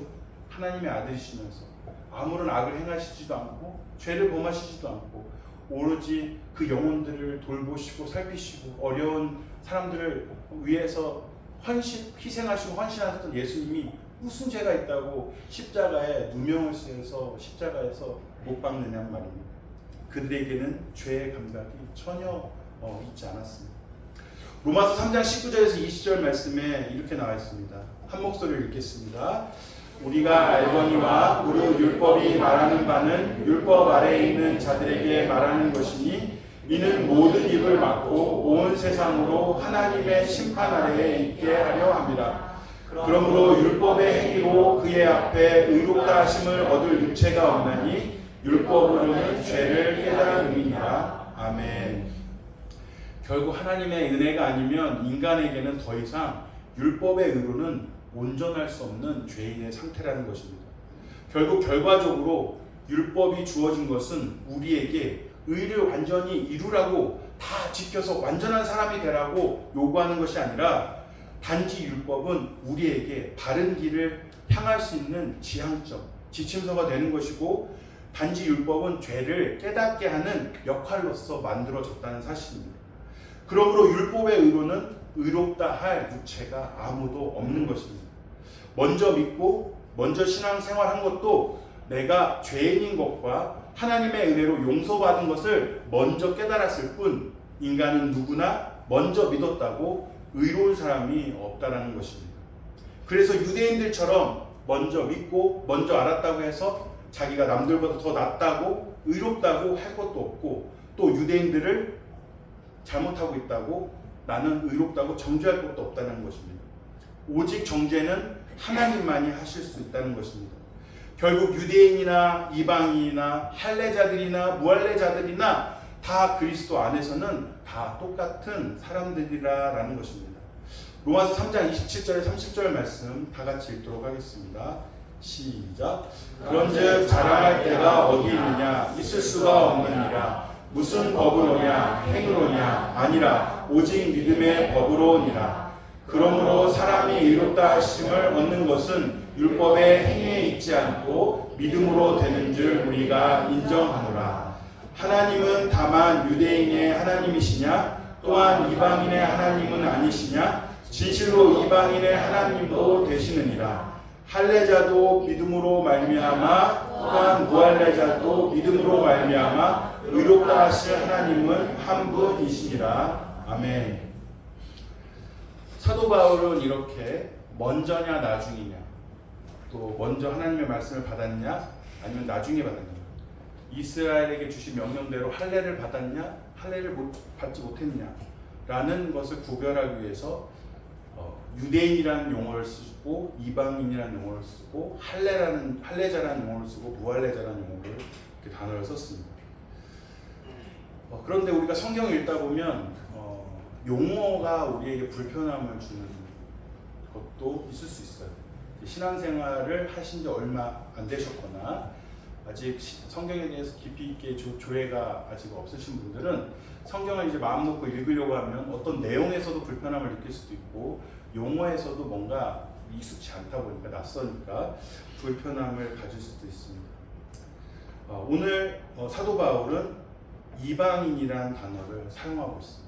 하나님의 아들이시면서 아무런 악을 행하시지도 않고 죄를 범하시지도 않고 오로지 그 영혼들을 돌보시고 살피시고 어려운 사람들을 위해서 희생하시고 헌신하셨던 예수님이 무슨 죄가 있다고 십자가에 누명을 쓰여서 십자가에서 못 박느냐는 말입니다. 그들에게는 죄의 감각이 전혀 있지 않았습니다. 로마서 3장 19절에서 20절 말씀에 이렇게 나와 있습니다. 한 목소리를 읽겠습니다. 우리가 알거니와 무릇 율법이 말하는 바는 율법 아래에 있는 자들에게 말하는 것이니 이는 모든 입을 막고 온 세상으로 하나님의 심판 아래에 있게 하려 합니다. 그러므로 율법의 행위로 그의 앞에 의롭다 하심을 얻을 육체가 없나니 율법으로는 죄를 깨달음이니라. 아멘. 결국 하나님의 은혜가 아니면 인간에게는 더 이상 율법의 의로는 온전할 수 없는 죄인의 상태라는 것입니다. 결국 결과적으로 율법이 주어진 것은 우리에게 의를 완전히 이루라고 다 지켜서 완전한 사람이 되라고 요구하는 것이 아니라 단지 율법은 우리에게 바른 길을 향할 수 있는 지향점, 지침서가 되는 것이고 단지 율법은 죄를 깨닫게 하는 역할로서 만들어졌다는 사실입니다. 그러므로 율법의 의로는 의롭다 할 육체가 아무도 없는 것입니다. 먼저 믿고 먼저 신앙생활한 것도 내가 죄인인 것과 하나님의 은혜로 용서받은 것을 먼저 깨달았을 뿐 인간은 누구나 먼저 믿었다고 의로운 사람이 없다라는 것입니다. 그래서 유대인들처럼 먼저 믿고 먼저 알았다고 해서 자기가 남들보다 더 낫다고 의롭다고 할 것도 없고 또 유대인들을 잘못하고 있다고 나는 의롭다고 정죄할 것도 없다는 것입니다. 오직 정죄는 하나님만이 하실 수 있다는 것입니다. 결국 유대인이나 이방인이나 할례자들이나 무할례자들이나 다 그리스도 안에서는 다 똑같은 사람들이라는 것입니다. 로마서 3장 27절에 30절 말씀 다 같이 읽도록 하겠습니다. 시작. 그런즉 자랑할 때가 어디 있느냐 있을 수가 없느니라. 무슨 법으로냐 행위로냐 아니라 오직 믿음의 법으로니라. 그러므로 사람이 의롭다 하심을 얻는 것은 율법의 행위에 있지 않고 믿음으로 되는 줄 우리가 인정하노라. 하나님은 다만 유대인의 하나님이시냐 또한 이방인의 하나님은 아니시냐 진실로 이방인의 하나님도 되시느니라. 할례자도 믿음으로 말미암아 또한 무할례자도 믿음으로 말미암아 의롭다 하실 하나님은 한 분이시니라. 아멘. 사도 바울은 이렇게 먼저냐 나중이냐 또 먼저 하나님의 말씀을 받았냐 아니면 나중에 받았냐, 이스라엘에게 주신 명령대로 할례를 받았냐 할례를 받지 못했냐 라는 것을 구별하기 위해서 유대인이라는 용어를 쓰고 이방인이라는 용어를 쓰고 할례자라는 용어를 쓰고 무할례자라는 용어를 이렇게 단어를 썼습니다. 그런데 우리가 성경을 읽다 보면 용어가 우리에게 불편함을 주는 것도 있을 수 있어요. 신앙생활을 하신 지 얼마 안 되셨거나 아직 성경에 대해서 깊이 있게 조회가 아직 없으신 분들은 성경을 이제 마음 놓고 읽으려고 하면 어떤 내용에서도 불편함을 느낄 수도 있고 용어에서도 뭔가 익숙치 않다 보니까 낯서니까 불편함을 가질 수도 있습니다. 오늘 사도 바울은 이방인이라는 단어를 사용하고 있습니다.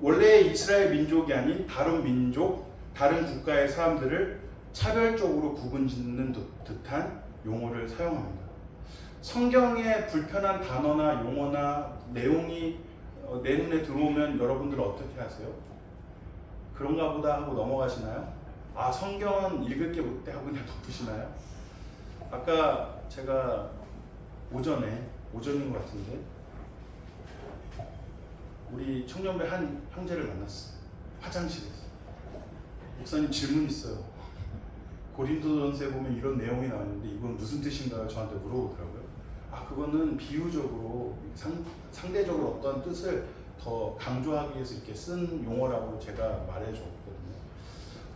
원래 이스라엘 민족이 아닌 다른 민족, 다른 국가의 사람들을 차별적으로 구분짓는 듯한 용어를 사용합니다. 성경에 불편한 단어나 용어나 내용이 내 눈에 들어오면 여러분들은 어떻게 하세요? 그런가 보다 하고 넘어가시나요? 아, 성경은 읽을 게 못돼 하고 그냥 덮으시나요? 아까 제가 오전인 것 같은데 우리 청년배 한 형제를 만났어요. 화장실에서. 목사님 질문 있어요. 고린도전서에 보면 이런 내용이 나왔는데 이건 무슨 뜻인가요? 저한테 물어보더라고요. 그거는 비유적으로 상대적으로 어떤 뜻을 더 강조하기 위해서 이렇게 쓴 용어라고 제가 말해줬거든요.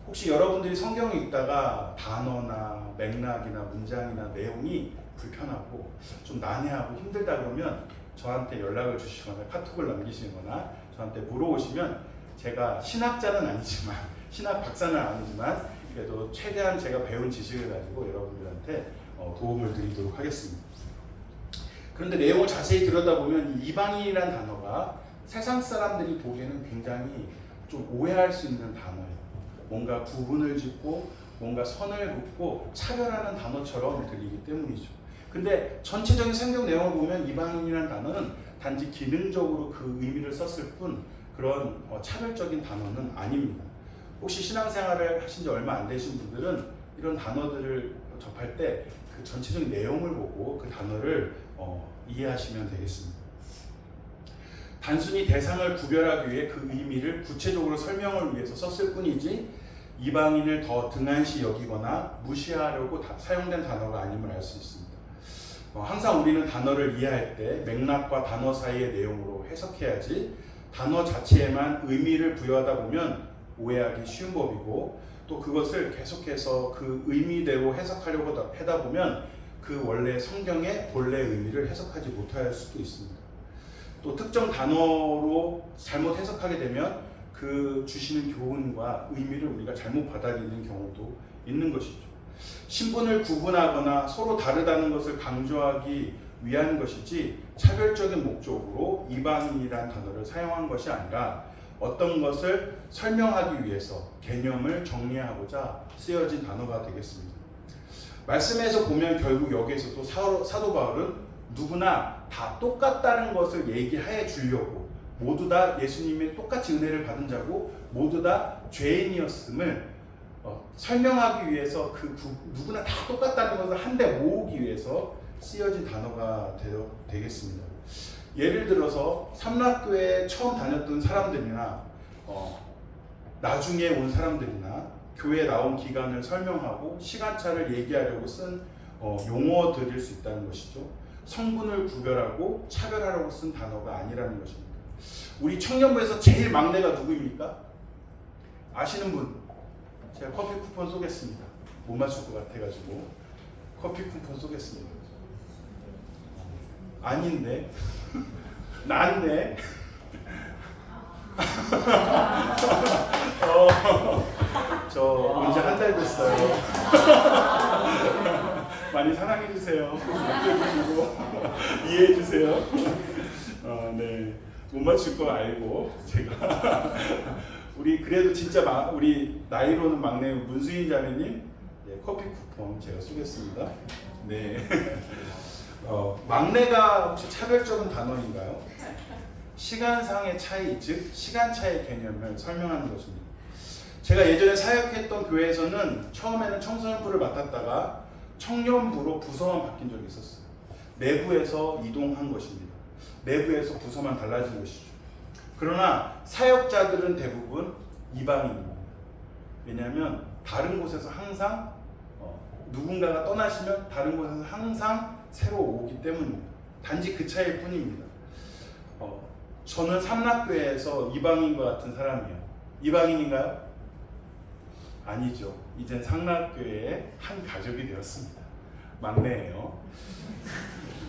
혹시 여러분들이 성경을 읽다가 단어나 맥락이나 문장이나 내용이 불편하고 좀 난해하고 힘들다 그러면 저한테 연락을 주시거나 카톡을 남기시거나 저한테 물어보시면 제가 신학자는 아니지만 신학 박사는 아니지만 그래도 최대한 제가 배운 지식을 가지고 여러분들한테 도움을 드리도록 하겠습니다. 그런데 내용을 자세히 들여다보면 이방인이라는 단어가 세상 사람들이 보기에는 굉장히 좀 오해할 수 있는 단어예요. 뭔가 구분을 짓고 뭔가 선을 긋고 차별하는 단어처럼 들리기 때문이죠. 근데 전체적인 성경 내용을 보면 이방인이라는 단어는 단지 기능적으로 그 의미를 썼을 뿐 그런 차별적인 단어는 아닙니다. 혹시 신앙생활을 하신 지 얼마 안 되신 분들은 이런 단어들을 접할 때 그 전체적인 내용을 보고 그 단어를 이해하시면 되겠습니다. 단순히 대상을 구별하기 위해 그 의미를 구체적으로 설명을 위해서 썼을 뿐이지 이방인을 더 등한시 여기거나 무시하려고 사용된 단어가 아님을 알 수 있습니다. 항상 우리는 단어를 이해할 때 맥락과 단어 사이의 내용으로 해석해야지 단어 자체에만 의미를 부여하다 보면 오해하기 쉬운 법이고 또 그것을 계속해서 그 의미대로 해석하려고 하다 보면 그 원래 성경의 본래 의미를 해석하지 못할 수도 있습니다. 또 특정 단어로 잘못 해석하게 되면 그 주시는 교훈과 의미를 우리가 잘못 받아들이는 경우도 있는 것이죠. 신분을 구분하거나 서로 다르다는 것을 강조하기 위한 것이지 차별적인 목적으로 이방인이라는 단어를 사용한 것이 아니라 어떤 것을 설명하기 위해서 개념을 정리하고자 쓰여진 단어가 되겠습니다. 말씀에서 보면 결국 여기에서도 사도 바울은 누구나 다 똑같다는 것을 얘기해 주려고 모두 다 예수님의 똑같이 은혜를 받은 자고 모두 다 죄인이었음을 설명하기 위해서 누구나 다 똑같다는 것을 한데 모으기 위해서 쓰여진 단어가 되겠습니다. 예를 들어서 삼락교회에 처음 다녔던 사람들이나 나중에 온 사람들이나 교회에 나온 기간을 설명하고 시간차를 얘기하려고 쓴 용어들일 수 있다는 것이죠. 성분을 구별하고 차별하려고 쓴 단어가 아니라는 것입니다. 우리 청년부에서 제일 막내가 누구입니까? 아시는 분? 제가 커피 쿠폰 쏘겠습니다. 못 맞출 것 같아가지고 커피 쿠폰 쏘겠습니다. 아닌데? 난데? 저 온 지 한 달 됐어요. 많이 사랑해주세요. 맡겨주시고 이해해주세요. 네. 못 맞출 거 알고 제가 우리 그래도 진짜 우리 나이로는 막내 문수인 자매님 커피 쿠폰 제가 쏘겠습니다. 네. 막내가 혹시 차별적인 단어인가요? 시간상의 차이, 즉 시간차의 개념을 설명하는 것입니다. 제가 예전에 사역했던 교회에서는 처음에는 청소년부를 맡았다가 청년부로 부서만 바뀐 적이 있었어요. 내부에서 이동한 것입니다. 내부에서 부서만 달라진 것이죠. 그러나 사역자들은 대부분 이방인입니다. 왜냐하면 다른 곳에서 항상 누군가가 떠나시면 다른 곳에서 항상 새로 오기 때문입니다. 단지 그 차이일 뿐입니다. 저는 삼락교회에서 이방인과 같은 사람이에요. 이방인인가요? 아니죠. 이젠 삼락교회의 한 가족이 되었습니다. 막내예요.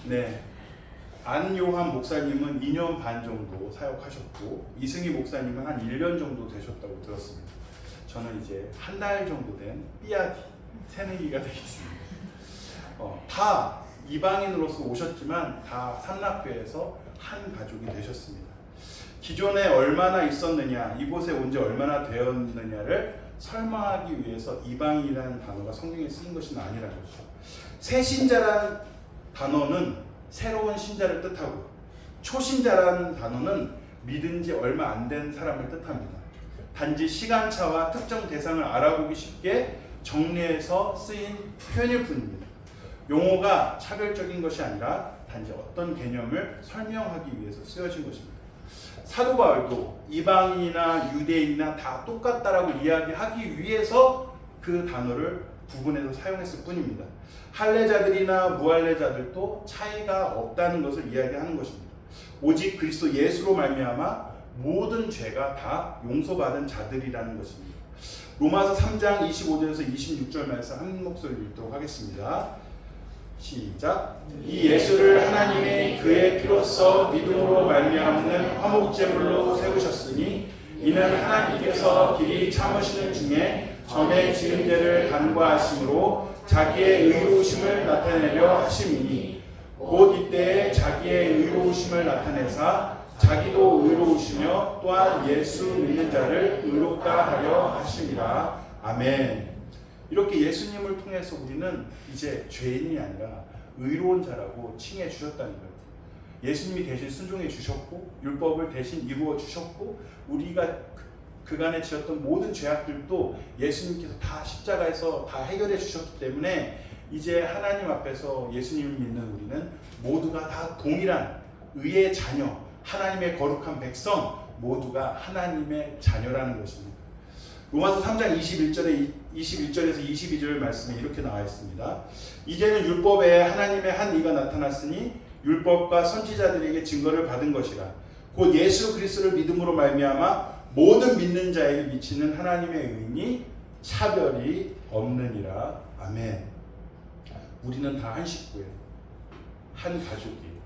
네. 안요한 목사님은 2년 반 정도 사역하셨고 이승희 목사님은 한 1년 정도 되셨다고 들었습니다. 저는 이제 한 달 정도 된 삐아디 새내기가 되겠습니다. 다 이방인으로서 오셨지만 다 삼락교회에서 한 가족이 되셨습니다. 기존에 얼마나 있었느냐, 이곳에 온 지 얼마나 되었느냐를 설명하기 위해서 이방인이라는 단어가 성경에 쓰인 것은 아니라는 거죠. 새 신자라는 단어는 새로운 신자를 뜻하고 초신자라는 단어는 믿은 지 얼마 안 된 사람을 뜻합니다. 단지 시간차와 특정 대상을 알아보기 쉽게 정리해서 쓰인 표현일 뿐입니다. 용어가 차별적인 것이 아니라 단지 어떤 개념을 설명하기 위해서 쓰여진 것입니다. 사도 바울도 이방인이나 유대인이나 다 똑같다라고 이야기하기 위해서 그 단어를 구분해서 사용했을 뿐입니다. 할례자들이나 무할례자들도 차이가 없다는 것을 이야기하는 것입니다. 오직 그리스도 예수로 말미암아 모든 죄가 다 용서받은 자들이라는 것입니다. 로마서 3장 25절에서 26절 말씀 한 목소리로 읽도록 하겠습니다. 시작. 이 예수를 하나님의 그의 피로써 믿음으로 말미암는 화목제물로 세우셨으니 이는 하나님께서 길이 참으시는 중에 전에 지은 죄를 간과하심으로 자기의 의로우심을 나타내려 하심이니 곧 이때에 자기의 의로우심을 나타내사 자기도 의로우시며 또한 예수 믿는 자를 의롭다 하려 하심이라. 아멘. 이렇게 예수님을 통해서 우리는 이제 죄인이 아니라 의로운 자라고 칭해 주셨다는 거예요. 예수님이 대신 순종해 주셨고 율법을 대신 이루어 주셨고 우리가 그간에 지었던 모든 죄악들도 예수님께서 다 십자가에서 다 해결해 주셨기 때문에 이제 하나님 앞에서 예수님을 믿는 우리는 모두가 다 동일한 의의 자녀, 하나님의 거룩한 백성, 모두가 하나님의 자녀라는 것입니다. 로마서 3장 21절에서 22절 말씀에 이렇게 나와 있습니다. 이제는 율법에 하나님의 한 이가 나타났으니 율법과 선지자들에게 증거를 받은 것이라. 곧 예수 그리스도를 믿음으로 말미암아 모든 믿는 자에게 미치는 하나님의 의인이 차별이 없느니라. 아멘. 우리는 다 한 식구예요. 한 가족이에요.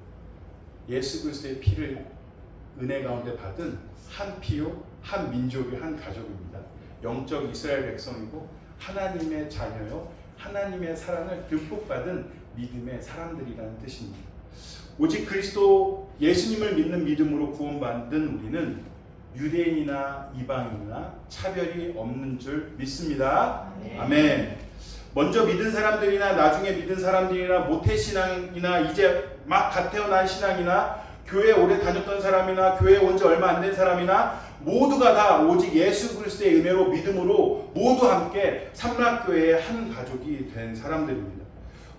예수 그리스도의 피를 은혜 가운데 받은 한 피요, 한 민족의 한 가족입니다. 영적 이스라엘 백성이고 하나님의 자녀요, 하나님의 사랑을 듬뿍 받은 믿음의 사람들이라는 뜻입니다. 오직 그리스도 예수님을 믿는 믿음으로 구원받은 우리는 유대인이나 이방인이나 차별이 없는 줄 믿습니다. 아멘. 먼저 믿은 사람들이나 나중에 믿은 사람들이나 모태신앙이나 이제 막 갓 태어난 신앙이나 교회 오래 다녔던 사람이나 교회 온 지 얼마 안 된 사람이나 모두가 다 오직 예수 그리스도의 은혜로 믿음으로 모두 함께 삼락교회의 한 가족이 된 사람들입니다.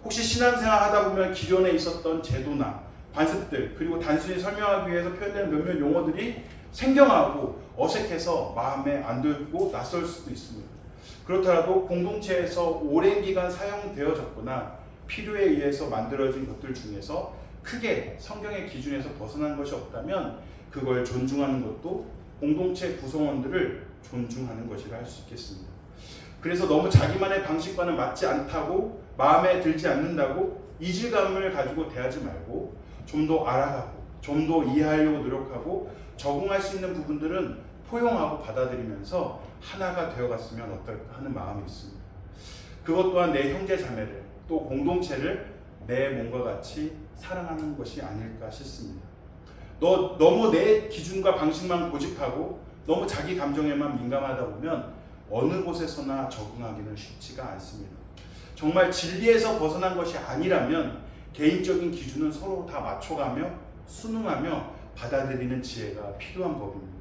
혹시 신앙생활 하다 보면 기존에 있었던 제도나 관습들 그리고 단순히 설명하기 위해서 표현되는 몇몇 용어들이 생경하고 어색해서 마음에 안 들고 낯설 수도 있습니다. 그렇더라도 공동체에서 오랜 기간 사용되어졌거나 필요에 의해서 만들어진 것들 중에서 크게 성경의 기준에서 벗어난 것이 없다면 그걸 존중하는 것도 공동체 구성원들을 존중하는 것이라 할 수 있겠습니다. 그래서 너무 자기만의 방식과는 맞지 않다고 마음에 들지 않는다고 이질감을 가지고 대하지 말고 좀 더 알아가고 좀 더 이해하려고 노력하고 적응할 수 있는 부분들은 포용하고 받아들이면서 하나가 되어갔으면 어떨까 하는 마음이 있습니다. 그것 또한 내 형제 자매를 또 공동체를 내 몸과 같이 사랑하는 것이 아닐까 싶습니다. 너무 내 기준과 방식만 고집하고 너무 자기 감정에만 민감하다 보면 어느 곳에서나 적응하기는 쉽지가 않습니다. 정말 진리에서 벗어난 것이 아니라면 개인적인 기준은 서로 다 맞춰가며 순응하며 받아들이는 지혜가 필요한 법입니다.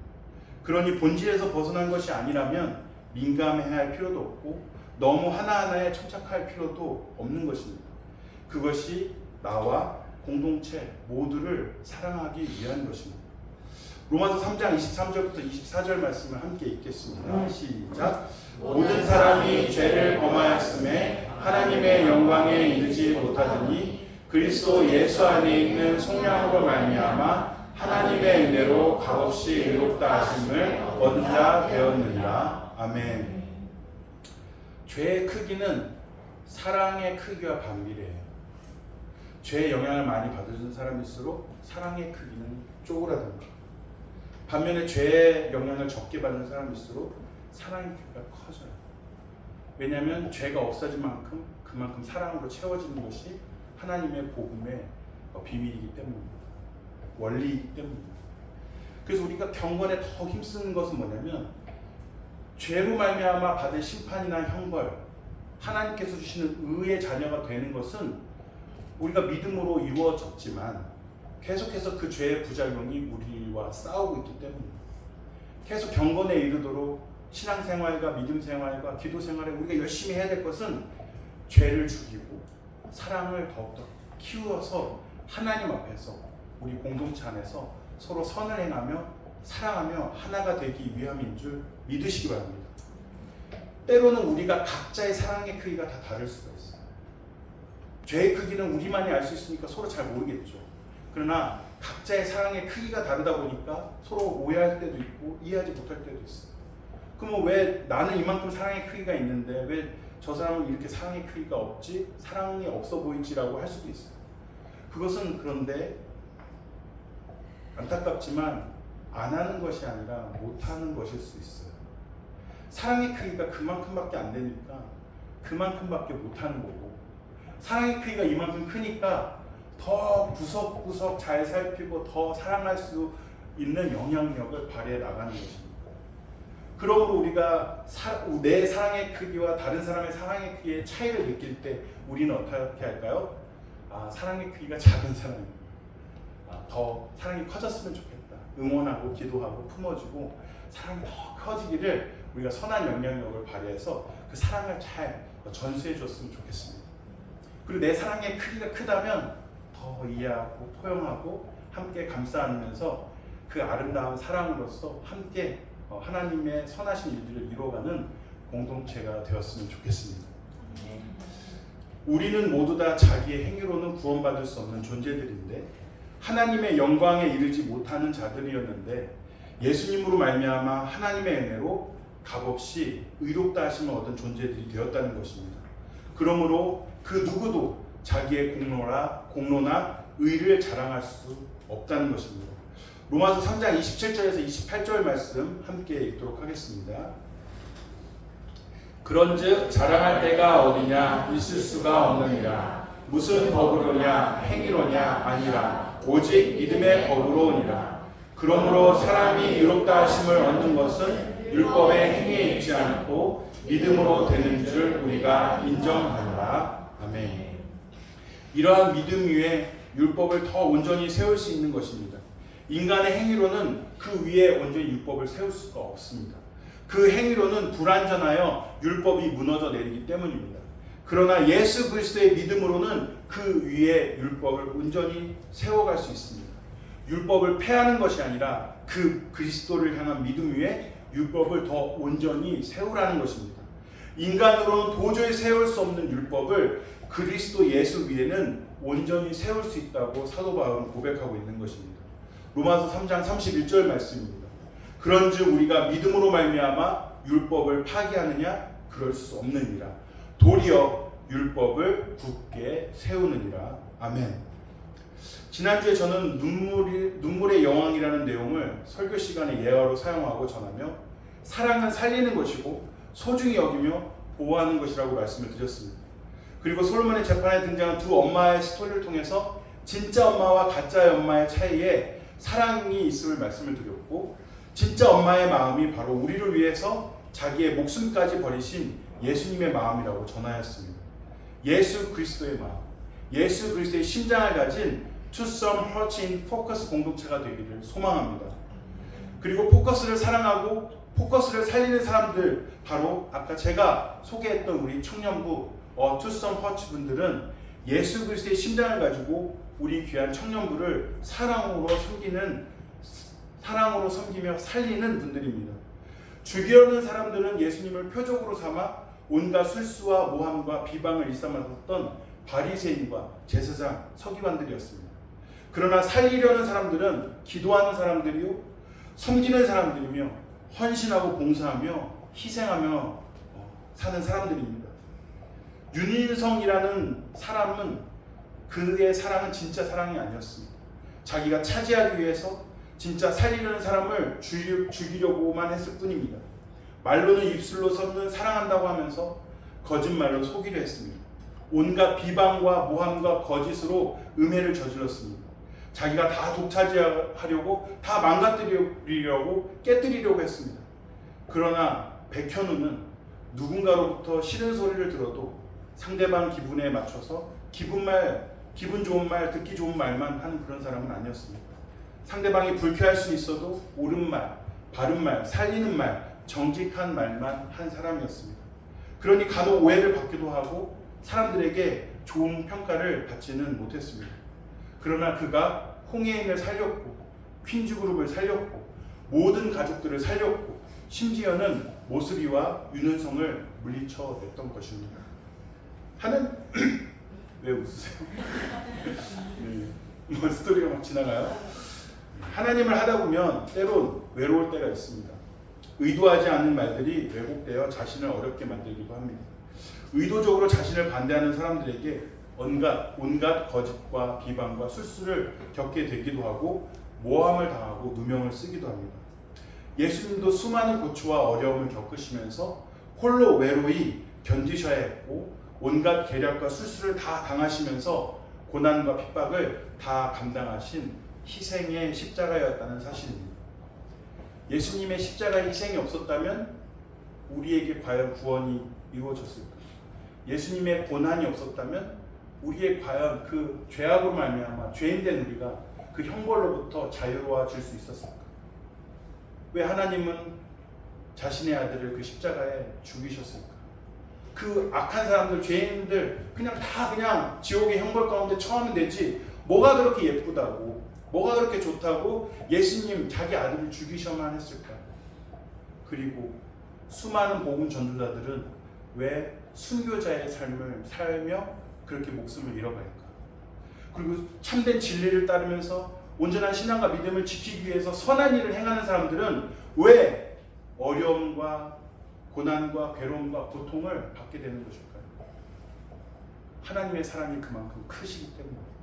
그러니 본질에서 벗어난 것이 아니라면 민감해야 할 필요도 없고 너무 하나하나에 천착할 필요도 없는 것입니다. 그것이 나와 공동체 모두를 사랑하기 위한 것입니다. 로마서 3장 23절부터 24절 말씀을 함께 읽겠습니다. 시작. 모든 사람이 죄를 범하였음에 하나님의 영광에 이르지 못하더니 그리스도 예수 안에 있는 속량으로 말미암아 하나님의 은혜로 값없이 의롭다 하심을 얻은 자 되었느니라. 아멘. 죄의 크기는 사랑의 크기와 반비례해요. 죄의 영향을 많이 받은 사람일수록 사랑의 크기는 쪼그라듭니다. 반면에 죄의 영향을 적게 받는 사람일수록 사랑의 크기가 커져요. 왜냐하면 죄가 없어진 만큼 그만큼 사랑으로 채워지는 것이 하나님의 복음의 비밀이기 때문입니다. 원리이기 때문입니다. 그래서 우리가 경건에 더 힘쓰는 것은 뭐냐면 죄로 말미암아 받을 심판이나 형벌, 하나님께서 주시는 의의 자녀가 되는 것은 우리가 믿음으로 이루어졌지만 계속해서 그 죄의 부작용이 우리와 싸우고 있기 때문입니다. 계속 경건에 이르도록 신앙생활과 믿음생활과 기도생활에 우리가 열심히 해야 될 것은 죄를 죽이고 사랑을 더욱더 키워서 하나님 앞에서 우리 공동체 안에서 서로 선을 행하며 사랑하며 하나가 되기 위함인 줄 믿으시기 바랍니다. 때로는 우리가 각자의 사랑의 크기가 다 다를 수가 있어요. 죄의 크기는 우리만이 알 수 있으니까 서로 잘 모르겠죠. 그러나 각자의 사랑의 크기가 다르다 보니까 서로 오해할 때도 있고 이해하지 못할 때도 있어요. 그러면 왜 나는 이만큼 사랑의 크기가 있는데 왜 저 사람은 이렇게 사랑의 크기가 없지? 사랑이 없어 보이지라고 할 수도 있어요. 그것은 그런데 안타깝지만 안 하는 것이 아니라 못하는 것일 수 있어요. 사랑의 크기가 그만큼밖에 안 되니까 그만큼밖에 못하는 거고, 사랑의 크기가 이만큼 크니까 더 구석구석 잘 살피고 더 사랑할 수 있는 영향력을 발휘해 나가는 것입니다. 그러므로 우리가 내 사랑의 크기와 다른 사람의 사랑의 크기의 차이를 느낄 때 우리는 어떻게 할까요? 사랑의 크기가 작은 사람입니다. 더 사랑이 커졌으면 좋겠다. 응원하고 기도하고 품어주고 사랑이 더 커지기를 우리가 선한 영향력을 발휘해서 그 사랑을 잘 전수해 줬으면 좋겠습니다. 그리고 내 사랑의 크기가 크다면 더 이해하고 포용하고 함께 감싸 안으면서 그 아름다운 사랑으로서 함께 하나님의 선하신 일들을 이루어가는 공동체가 되었으면 좋겠습니다. 우리는 모두 다 자기의 행위로는 구원받을 수 없는 존재들인데 하나님의 영광에 이르지 못하는 자들이었는데 예수님으로 말미암아 하나님의 은혜로 값없이 의롭다 하심을 얻은 존재들이 되었다는 것입니다. 그러므로 그 누구도 자기의 공로나 의를 자랑할 수 없다는 것입니다. 로마서 3장 27절에서 28절 말씀 함께 읽도록 하겠습니다. 그런즉 자랑할 데가 어디냐 있을 수가 없느니라. 무슨 법으로냐 행위로냐 아니라 오직 믿음의 법으로니라. 그러므로 사람이 의롭다 하심을 얻는 것은 율법의 행위에 있지 않고 믿음으로 되는 줄 우리가 인정하노라. 아멘. 이러한 믿음 위에 율법을 더 온전히 세울 수 있는 것입니다. 인간의 행위로는 그 위에 온전히 율법을 세울 수가 없습니다. 그 행위로는 불완전하여 율법이 무너져 내리기 때문입니다. 그러나 예수 그리스도의 믿음으로는 그 위에 율법을 온전히 세워갈 수 있습니다. 율법을 폐하는 것이 아니라 그 그리스도를 향한 믿음 위에 율법을 더 온전히 세우라는 것입니다. 인간으로는 도저히 세울 수 없는 율법을 그리스도 예수 위에는 온전히 세울 수 있다고 사도 바울은 고백하고 있는 것입니다. 로마서 3장 31절 말씀입니다. 그런즉 우리가 믿음으로 말미암아 율법을 파기하느냐? 그럴 수 없느니라. 도리어 율법을 굳게 세우느니라. 아멘. 지난주에 저는 눈물의 여왕이라는 내용을 설교 시간에 예화로 사용하고 전하며 사랑은 살리는 것이고 소중히 여기며 보호하는 것이라고 말씀을 드렸습니다. 그리고 솔로몬의 재판에 등장한 두 엄마의 스토리를 통해서 진짜 엄마와 가짜 엄마의 차이에 사랑이 있음을 말씀을 드렸고, 진짜 엄마의 마음이 바로 우리를 위해서 자기의 목숨까지 버리신 예수님의 마음이라고 전하였습니다. 예수 그리스도의 마음, 예수 그리스도의 심장을 가진 투썸 허친 포커스 공동체가 되기를 소망합니다. 그리고 포커스를 사랑하고 포커스를 살리는 사람들, 바로 아까 제가 소개했던 우리 청년부 투썸 퍼치 분들은 예수 그리스도의 심장을 가지고 우리 귀한 청년부를 사랑으로 섬기며 살리는 분들입니다. 주기하는 사람들은 예수님을 표적으로 삼아 온갖 술수와 모함과 비방을 일삼았던 바리새인과 제사장, 서기관들이었습니다. 그러나 살리려는 사람들은 기도하는 사람들이요, 섬기는 사람들이며 헌신하고 봉사하며 희생하며 사는 사람들입니다. 윤인성이라는 사람은 그의 사랑은 진짜 사랑이 아니었습니다. 자기가 차지하기 위해서 진짜 살리려는 사람을 죽이려고만 했을 뿐입니다. 말로는 입술로서는 사랑한다고 하면서 거짓말로 속이려 했습니다. 온갖 비방과 모함과 거짓으로 음해를 저질렀습니다. 자기가 다 독차지하려고, 다 망가뜨리려고, 깨뜨리려고 했습니다. 그러나 백현우는 누군가로부터 싫은 소리를 들어도 상대방 기분에 맞춰서 기분 좋은 말, 듣기 좋은 말만 하는 그런 사람은 아니었습니다. 상대방이 불쾌할 수 있어도 옳은 말, 바른 말, 살리는 말, 정직한 말만 한 사람이었습니다. 그러니 간혹 오해를 받기도 하고 사람들에게 좋은 평가를 받지는 못했습니다. 그러나 그가 홍해인을 살렸고 퀸즈그룹을 살렸고 모든 가족들을 살렸고 심지어는 모스리와 윤은성을 물리쳐냈던 것입니다. 왜 웃으세요? 뭐 스토리가 막 지나가요? 하나님을 하다 보면 때론 외로울 때가 있습니다. 의도하지 않는 말들이 왜곡되어 자신을 어렵게 만들기도 합니다. 의도적으로 자신을 반대하는 사람들에게 온갖 거짓과 비방과 술수를 겪게 되기도 하고 모함을 당하고 누명을 쓰기도 합니다. 예수님도 수많은 고초와 어려움을 겪으시면서 홀로 외로이 견디셔야 했고 온갖 계략과 술수를 다 당하시면서 고난과 핍박을 다 감당하신 희생의 십자가였다는 사실입니다. 예수님의 십자가의 희생이 없었다면 우리에게 과연 구원이 이루어졌을까? 예수님의 고난이 없었다면 우리의 과연 그 죄악으로 말미암아 죄인된 우리가 그 형벌로부터 자유로워질 수 있었을까? 왜 하나님은 자신의 아들을 그 십자가에 죽이셨을까? 그 악한 사람들, 죄인들 그냥 지옥의 형벌 가운데 처하면 되지 뭐가 그렇게 예쁘다고, 뭐가 그렇게 좋다고 예수님 자기 아들을 죽이셔만 했을까? 그리고 수많은 복음 전도자들은 왜 순교자의 삶을 살며 그렇게 목숨을 잃어갈까? 그리고 참된 진리를 따르면서 온전한 신앙과 믿음을 지키기 위해서 선한 일을 행하는 사람들은 왜 어려움과 고난과 괴로움과 고통을 받게 되는 것일까요? 하나님의 사랑이 그만큼 크시기 때문입니다.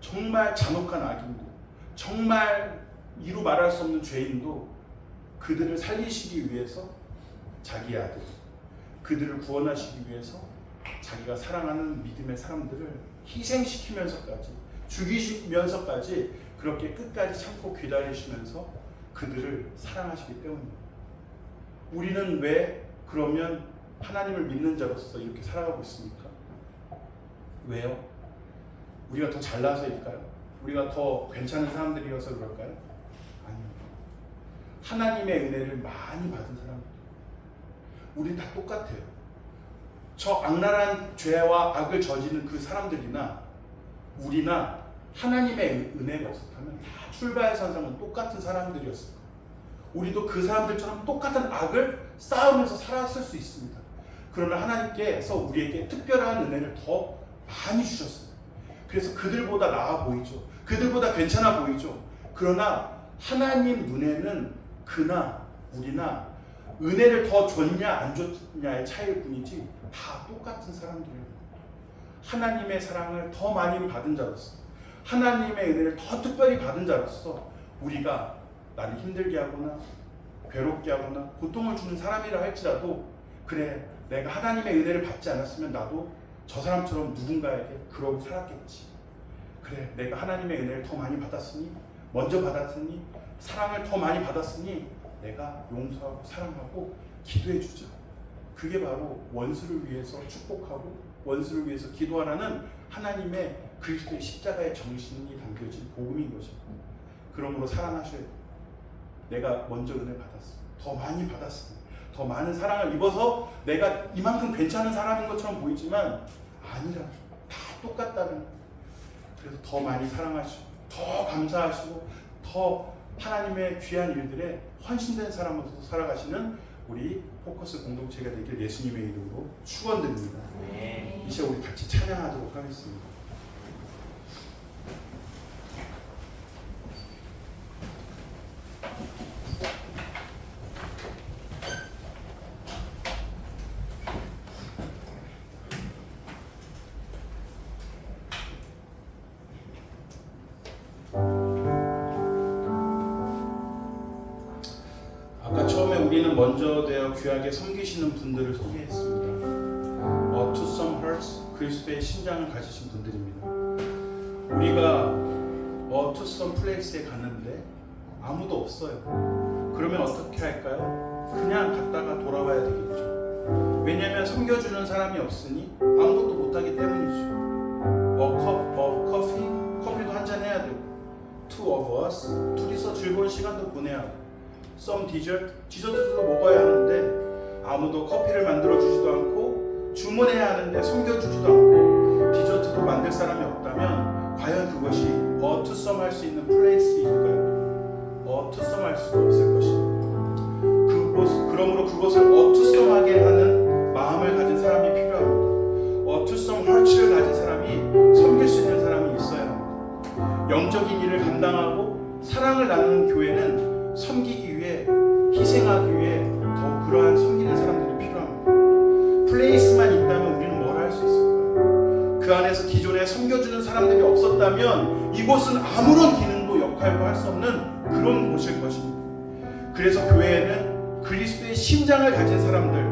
정말 잔혹한 악인도, 정말 이루 말할 수 없는 죄인도 그들을 살리시기 위해서 자기 아들, 그들을 구원하시기 위해서 자기가 사랑하는 믿음의 사람들을 희생시키면서까지, 죽이시면서까지 그렇게 끝까지 참고 기다리시면서 그들을 사랑하시기 때문입니다. 우리는 왜 그러면 하나님을 믿는 자로서 이렇게 살아가고 있습니까? 왜요? 우리가 더 잘나서일까요? 우리가 더 괜찮은 사람들이어서 그럴까요? 아닙니다. 하나님의 은혜를 많이 받은 사람들, 우린 다 똑같아요. 저 악랄한 죄와 악을 저지른 그 사람들이나 우리나 하나님의 은혜가 없었다면 다 출발 선상은 똑같은 사람들이었을 거예요. 우리도 그 사람들처럼 똑같은 악을 쌓으면서 살았을 수 있습니다. 그러나 하나님께서 우리에게 특별한 은혜를 더 많이 주셨어요. 그래서 그들보다 나아 보이죠. 그들보다 괜찮아 보이죠. 그러나 하나님 눈에는 그나 우리나 은혜를 더 줬냐 안 줬냐의 차이일 뿐이지 다 똑같은 사람들이에요. 하나님의 사랑을 더 많이 받은 자로서, 하나님의 은혜를 더 특별히 받은 자로서 우리가 나를 힘들게 하거나 괴롭게 하거나 고통을 주는 사람이라 할지라도 그래, 내가 하나님의 은혜를 받지 않았으면 나도 저 사람처럼 누군가에게 그러고 살았겠지. 그래, 내가 하나님의 은혜를 더 많이 받았으니, 먼저 받았으니, 사랑을 더 많이 받았으니 내가 용서하고 사랑하고 기도해주자. 그게 바로 원수를 위해서 축복하고 원수를 위해서 기도하라는 하나님의 그리스도의 십자가의 정신이 담겨진 복음인 것입니다. 그러므로 사랑하셔야 돼요. 내가 먼저 은혜 받았어. 더 많이 받았습니다. 더 많은 사랑을 입어서 내가 이만큼 괜찮은 사람인 것처럼 보이지만 아니라 다 똑같다는, 그래서 더 많이 사랑하시고 더 감사하시고 더 하나님의 귀한 일들에 헌신된 사람으로서 살아가시는 우리 포커스 공동체가 되길 예수님의 이름으로 축원드립니다. 이 시간 우리 같이 찬양하도록 하겠습니다. 아까 처음에 우리는 먼저 되어 귀하게 섬기시는 분들을 소개했습니다. To some hearts, 그리스도의 심장을 가지신 분들입니다. 우리가 to some place에 갔는데 아무도 없어요. 그러면 어떻게 할까요? 그냥 갔다가 돌아와야 되겠죠. 왜냐하면 섬겨주는 사람이 없으니 아무것도 못하기 때문이죠. 커피도 한잔 해야 되고, two of us, 둘이서 즐거운 시간도 보내야 하고, some dessert, 디저트도 먹어야 하는데 아무도 커피를 만들어주지도 않고 주문해야 하는데 섬겨주지도 않고 디저트도 만들 사람이 없다면 과연 그것이 to some 할 수 있는 플레이스일까요? to some 할 수도 없을 것입니다. 그러므로 그것을 to some 하게 하는 마음을 가진 사람이 필요합니다. to some heart를 가진 사람이 섬길 수 있는 사람이 있어야 합니다. 영적인 일을 감당하고 사랑을 나누는 교회는 섬기기 위해, 희생하기 위해 더 그러한 섬기는 사람들이 필요합니다. 플레이스만 있다면 우리는 뭘 할 수 있을까요? 그 안에서 기존에 섬겨주는 사람들이 없었다면 이곳은 아무런 기능도 역할도 할 수 없는 그런 곳일 것입니다. 그래서 교회에는 그리스도의 심장을 가진 사람들,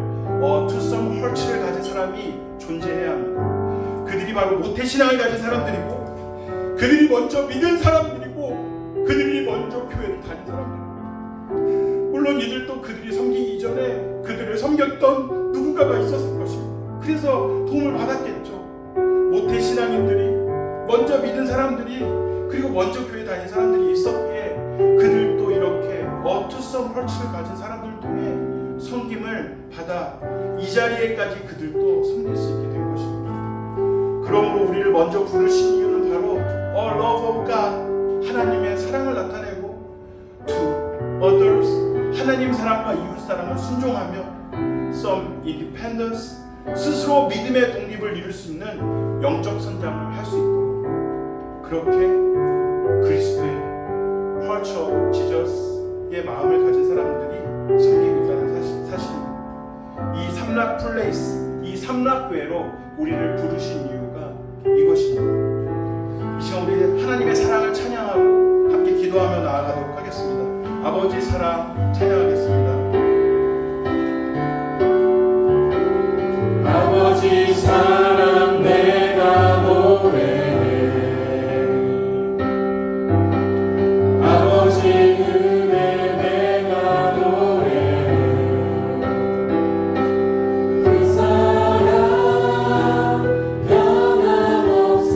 to some heart를 가진 사람이 존재해야 합니다. 그들이 바로 모태신앙을 가진 사람들이고, 그들이 먼저 믿은 사람들이고, 그들이 먼저 교회를 다닌 사람들입니다. 물론 이들도 그들이 섬기기 이전에 그들을 섬겼던 누군가가 있었을 것입니다. 그래서 도움을 받았겠죠. 모태신앙인들이, 먼저 믿은 사람들이, 그리고 먼저 교회 다닌 사람들이 있었기에 그들도 이렇게 to some heart를 가진 사람들을 통해 섬김을 받아 이 자리에까지 그들도 섬길 수 있게 된 것입니다. 그러므로 우리를 먼저 부르신 이유는 바로 love of God, 하나님의 사랑을 나타내고, to others, 하나님 사랑과 이웃 사랑을 순종하며, some independence, 스스로 믿음의 독립을 이룰 수 있는 영적 선장을 할 수 있도록, 그렇게 그리스도의 Heart of Jesus의 마음을 가진 사람들이 섬기고 있다는 사실입니다. 이 삼락 플레이스, 이 삼락교회로 우리를 부르신 이유가 이것입니다. 이 시간 우리 하나님의 사랑을 찬양하고 함께 기도하며 나아가도록 하겠습니다. 아버지 사랑 찬양하겠습니다. 아버지 사랑 내가 노래해, 아버지 은혜 내가 노래해, 그 사랑 변함없으신,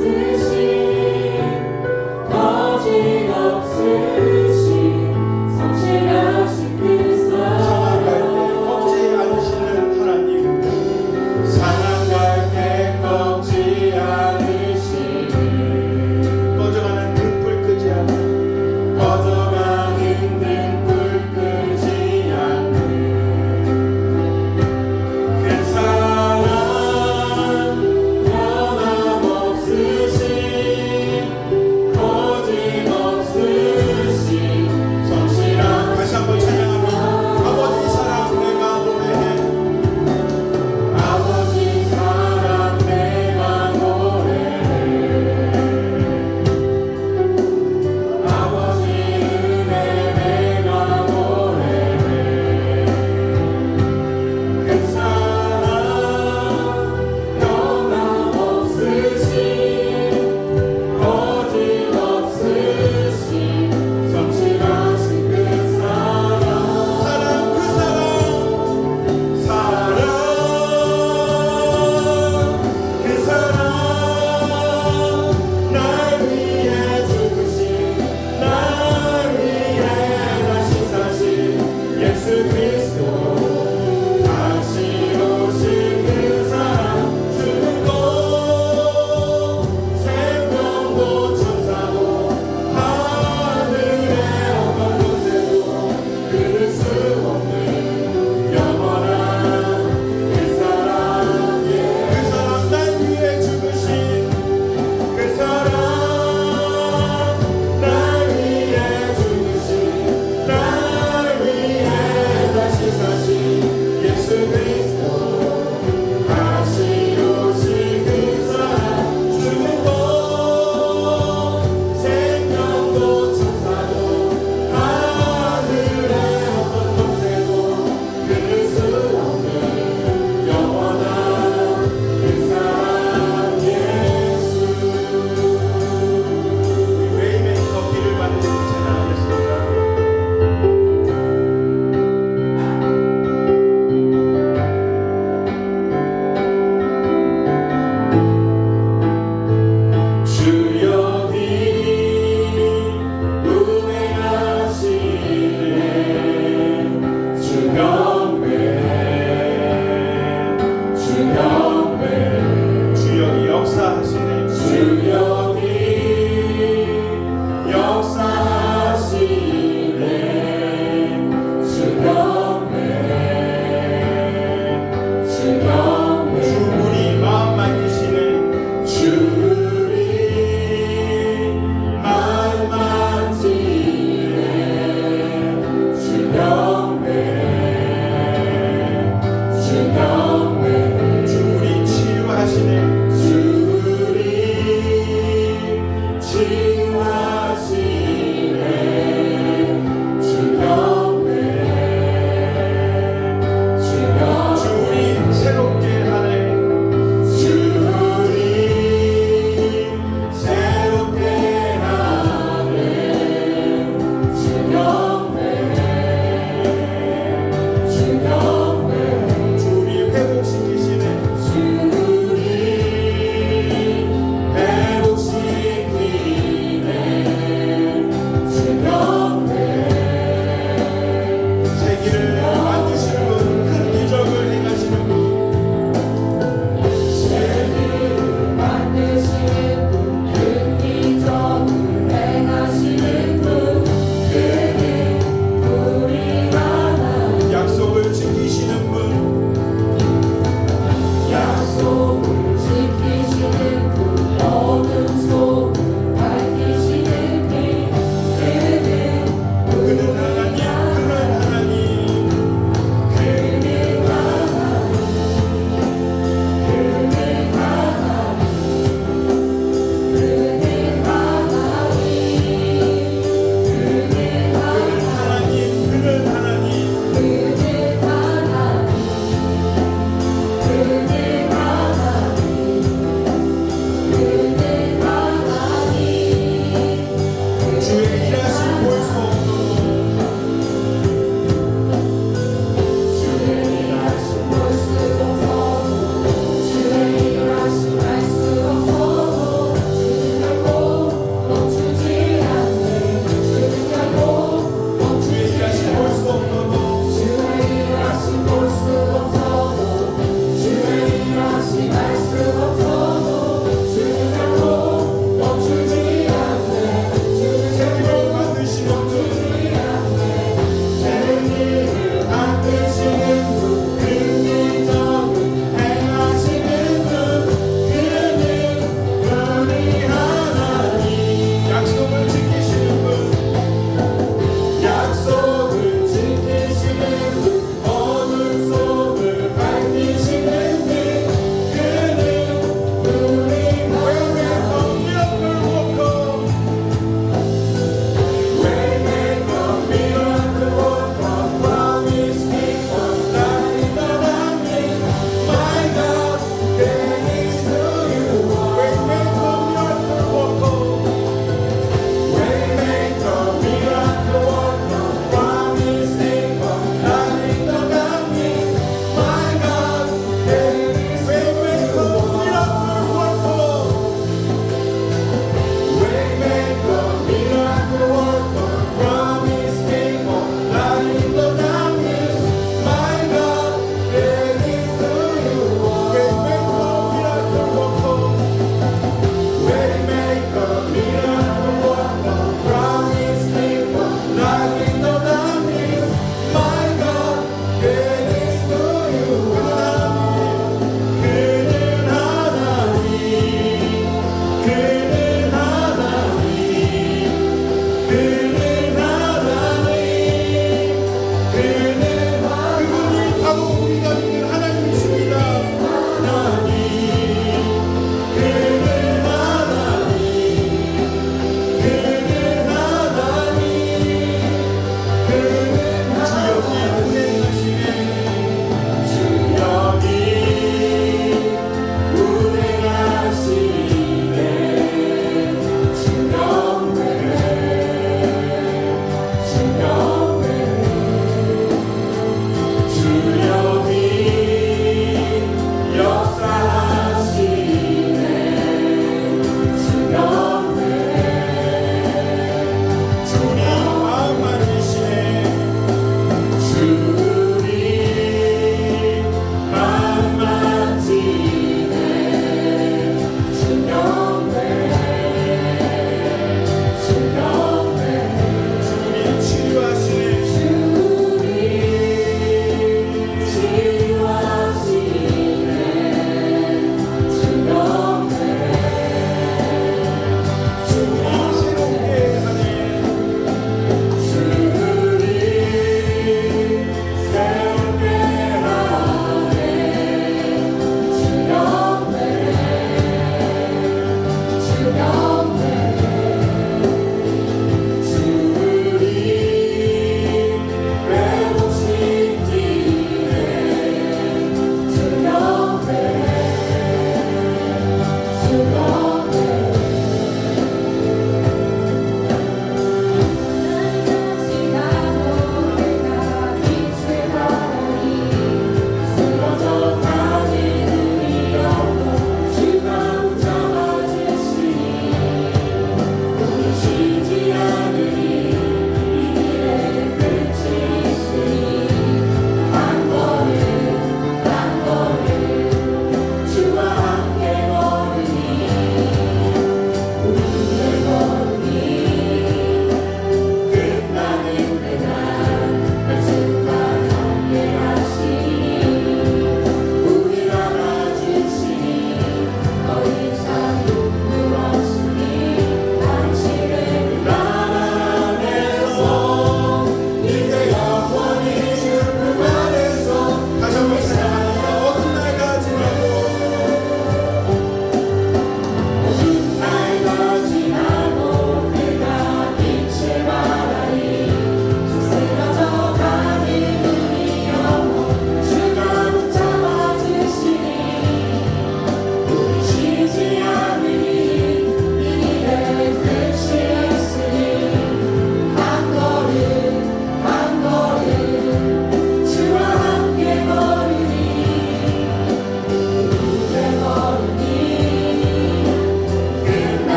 거짓없으신, 성실하신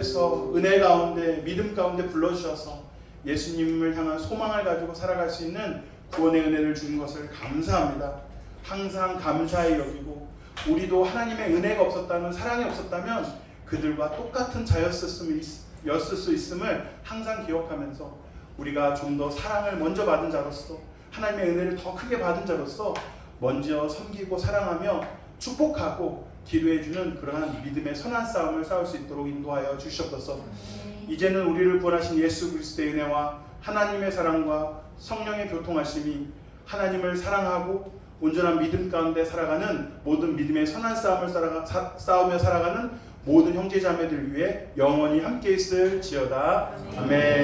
가운데서 은혜 가운데 믿음 가운데 불러주셔서 예수님을 향한 소망을 가지고 살아갈 수 있는 구원의 은혜를 주는 것을 감사합니다. 항상 감사히 여기고 우리도 하나님의 은혜가 없었다면 사랑이 없었다면 그들과 똑같은 자였을 수 있음을 항상 기억하면서 우리가 좀 더 사랑을 먼저 받은 자로서 하나님의 은혜를 더 크게 받은 자로서 먼저 섬기고 사랑하며 축복하고 기도해주는 그러한 믿음의 선한 싸움을 싸울 수 있도록 인도하여 주시옵소서. 이제는 우리를 구원하신 예수 그리스도의 은혜와 하나님의 사랑과 성령의 교통하심이 하나님을 사랑하고 온전한 믿음 가운데 살아가는 모든 믿음의 선한 싸움을 싸우며 살아가는 모든 형제자매들 위해 영원히 함께 있을지어다. 아멘.